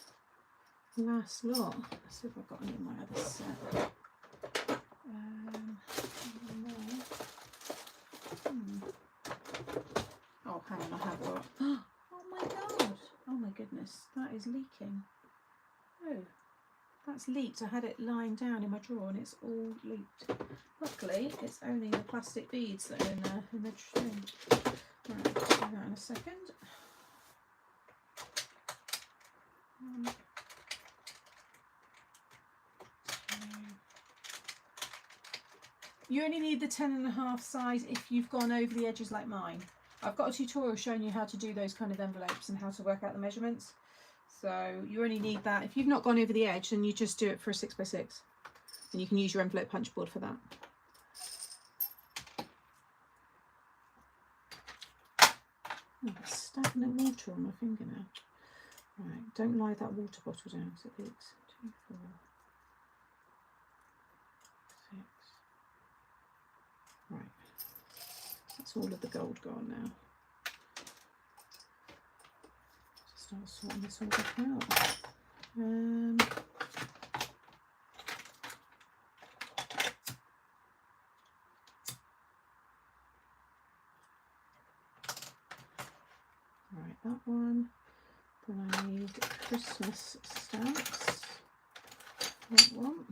lot. Let's see if I've got any in my other set. Oh, hang on, I have got. Oh my god! Oh my goodness, that is leaking. Oh, that's leaked. I had it lying down in my drawer and it's all leaked. Luckily, it's only the plastic beads that are in the thing. Right, I'll do that in a second. You only need the 10.5 size if you've gone over the edges like mine. I've got a tutorial showing you how to do those kind of envelopes and how to work out the measurements. So you only need that. If you've not gone over the edge, then you just do it for a 6x6. And you can use your envelope punch board for that. Oh, it's stagnant water on my finger now. Right, don't lie that water bottle down because it leaks. 2, 4, 6. Right, that's all of the gold gone now. Just start sorting this all back out. that one. Then I need Christmas stamps. That one.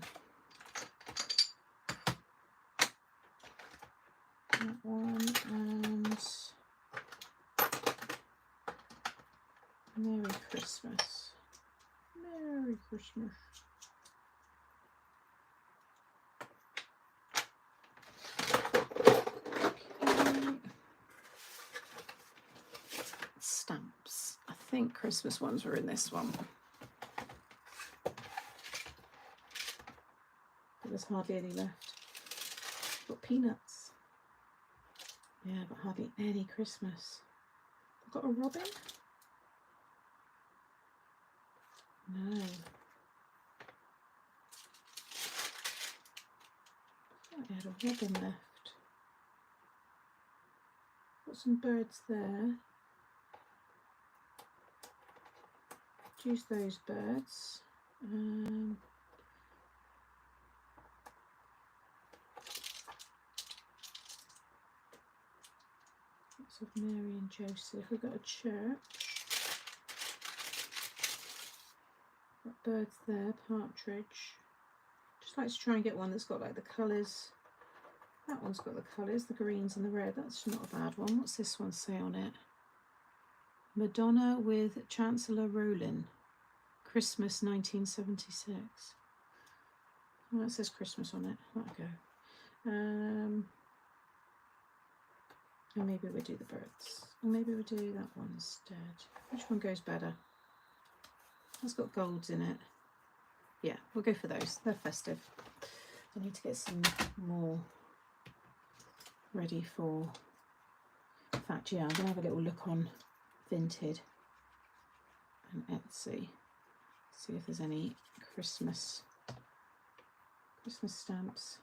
That one, and Merry Christmas. Merry Christmas. Okay. Stamps. I think Christmas ones were in this one. But there's hardly any left. Got peanuts. Yeah, but hardly any Christmas. I've got a robin? No. I had a robin left. Got some birds there. Choose those birds. Lots of Mary and Joseph. We've got a church. Got birds there, partridge. Just like to try and get one that's got like the colours. That one's got the colours, the greens and the red. That's not a bad one. What's this one say on it? Madonna with Chancellor Rowland. Christmas 1976. Oh, it says Christmas on it. That'll go. And maybe we'll do the birds. Or maybe we'll do that one instead. Which one goes better? That's got golds in it. Yeah, we'll go for those. They're festive. I need to get some more ready for... In fact, yeah, I'm going to have a little look on Vinted and Etsy. See if there's any Christmas stamps.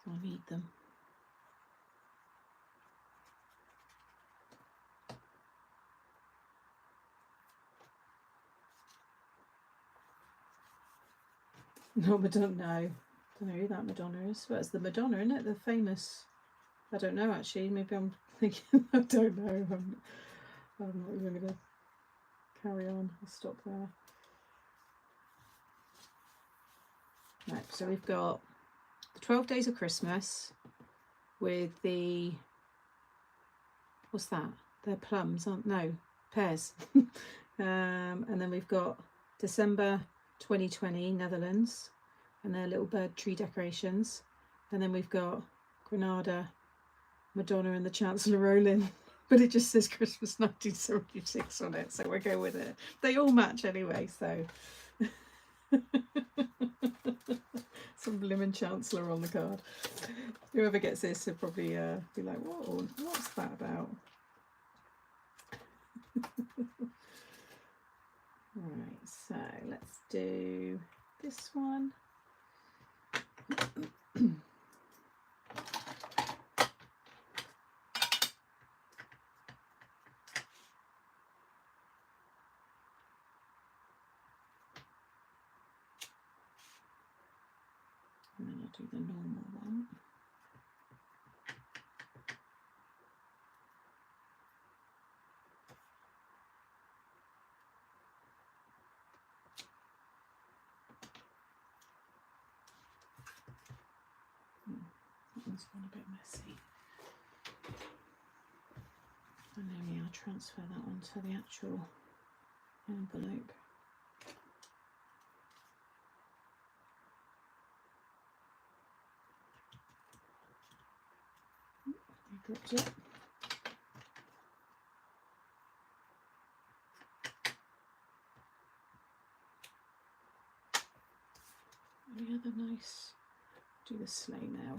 I need them. No, Madonna, no. I don't know who that Madonna is. Well, it's the Madonna, isn't it? The famous. I don't know actually. Maybe I'm thinking. I don't know. I'm not even going to carry on. I'll stop there. Right, so we've got the 12 Days of Christmas with the. What's that? They're plums, aren't no pears. And then we've got December 2020 Netherlands and their little bird tree decorations, and then we've got Granada, Madonna and the Chancellor Rowland, but it just says Christmas 1976 on it, so we'll go with it. They all match anyway, so some blimmin' Chancellor on the card. Whoever gets this will probably be like, whoa, what's that about? Right, so let's do this one. And then I'll do the normal one. That one's gone a bit messy. And then I'll transfer that one to the actual envelope. I dropped it. Any other nice? Do the sleigh now.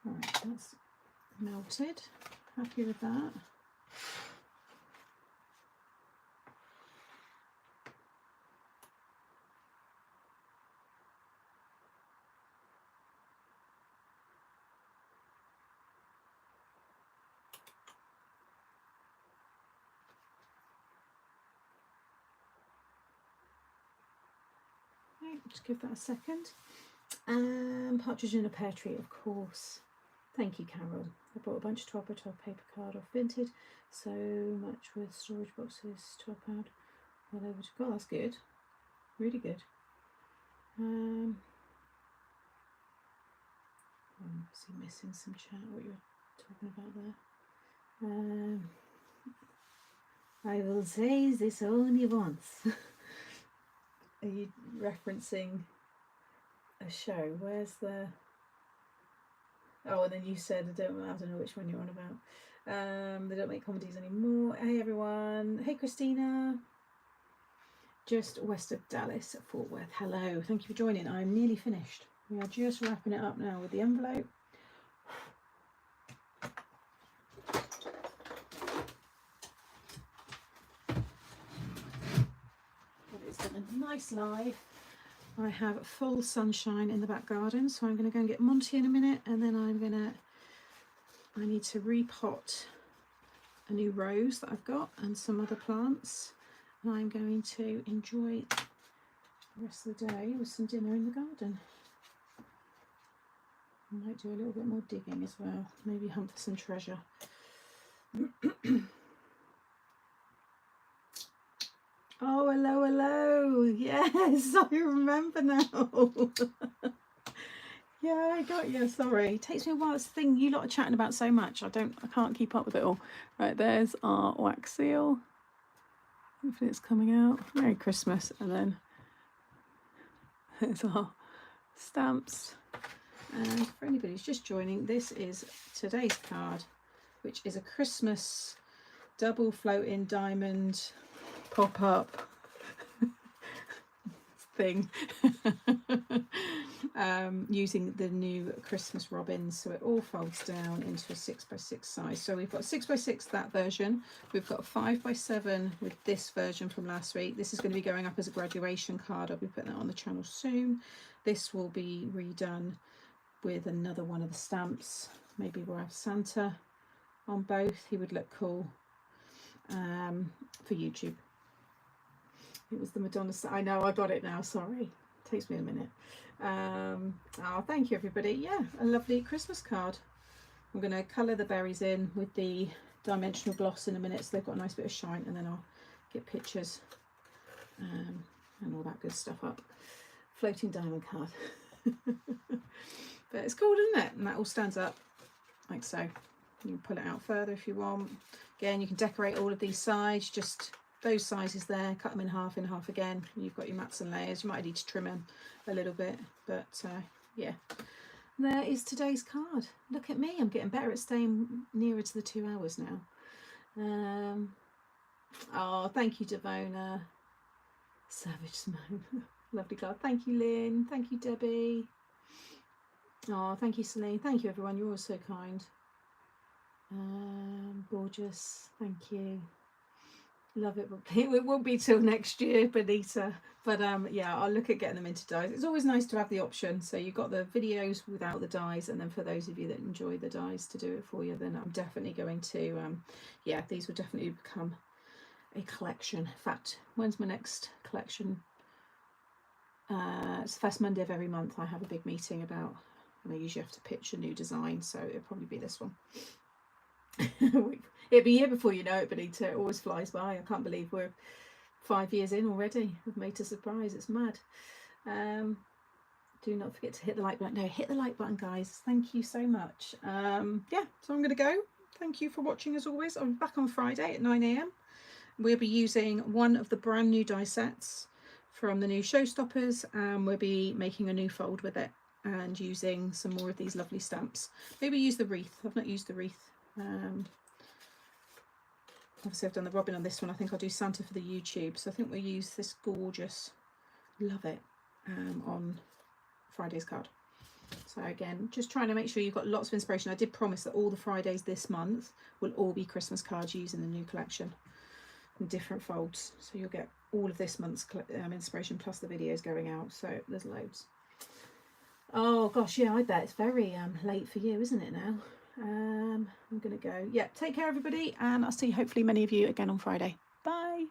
Alright, that's melted. Happy with that. just give that a second. Partridge in a Pear Tree, of course. Thank you, Carol. I bought a bunch of 12 by 12 paper card off Vinted. So much with storage boxes, £12. Well over to God, that's good. Really good. I'm obviously missing some chat, what you're talking about there. I will say this only once. Are you referencing a show? Where's the... Oh, and then you said, I don't know which one you're on about. They don't make comedies anymore. Hey everyone. Hey Christina. Just west of Dallas at Fort Worth. Hello. Thank you for joining. I'm nearly finished. We are just wrapping it up now with the envelope. It's done a nice live. I have full sunshine in the back garden, so I'm going to go and get Monty in a minute, and then I need to repot a new rose that I've got and some other plants. And I'm going to enjoy the rest of the day with some dinner in the garden. I might do a little bit more digging as well, maybe hunt for some treasure. Oh, hello, hello. Yes, I remember now. Yeah, I got you. Sorry. It takes me a while. It's the thing you lot are chatting about so much. I can't keep up with it all. Right, there's our wax seal. Hopefully it's coming out. Merry Christmas. And then there's our stamps. And for anybody who's just joining, this is today's card, which is a Christmas double floating diamond pop-up thing. Using the new Christmas robins, so it all folds down into a 6x6 size. So we've got 6x6, that version. We've got 5x7 with this version from last week. This is going to be going up as a graduation card. I'll be putting that on the channel soon. This will be redone with another one of the stamps. Maybe we'll have Santa on both. He would look cool for YouTube. It was the Madonna. I know, I got it now. Sorry, takes me a minute. Oh, thank you everybody. Yeah, a lovely Christmas card. I'm going to colour the berries in with the dimensional gloss in a minute, so they've got a nice bit of shine, and then I'll get pictures and all that good stuff up. Floating diamond card. But it's cool, isn't it? And that all stands up like so. You can pull it out further if you want. Again, you can decorate all of these sides, just those sizes there, cut them in half again. You've got your mats and layers. You might need to trim them a little bit, but yeah, there is today's card. Look at me, I'm getting better at staying nearer to the 2 hours now. Oh, thank you, Devona. Savage Smoke. Lovely card. Thank you, Lynn. Thank you, Debbie. Oh, thank you, Celine. Thank you, everyone. You're all so kind. Gorgeous. Thank you. Love it. It won't be till next year, Benita. But yeah, I'll look at getting them into dies. It's always nice to have the option. So you've got the videos without the dies, and then for those of you that enjoy the dies to do it for you, then I'm definitely going to yeah, these will definitely become a collection. In fact, when's my next collection? It's the first Monday of every month. I have a big meeting about, and I usually have to pitch a new design, so it'll probably be this one. It'll be here before you know it, Benita. It always flies by. I can't believe we're 5 years in already. We've made a surprise. It's mad. Do not forget to hit the like button. No, hit the like button, guys. Thank you so much. Yeah, so I'm going to go. Thank you for watching as always. I'm back on Friday at 9 AM. We'll be using one of the brand new die sets from the new Showstoppers, and we'll be making a new fold with it and using some more of these lovely stamps. Maybe use the wreath. I've not used the wreath. Obviously I've done the robin on this one. I think I'll do Santa for the YouTube, so I think we'll use this gorgeous, love it, on Friday's card. So again, just trying to make sure you've got lots of inspiration. I did promise that all the Fridays this month will all be Christmas cards using the new collection in different folds, so you'll get all of this month's inspiration plus the videos going out, so there's loads. Oh gosh, yeah, I bet it's very late for you, isn't it now? I'm gonna go. Yeah, take care everybody, and I'll see hopefully many of you again on Friday. Bye.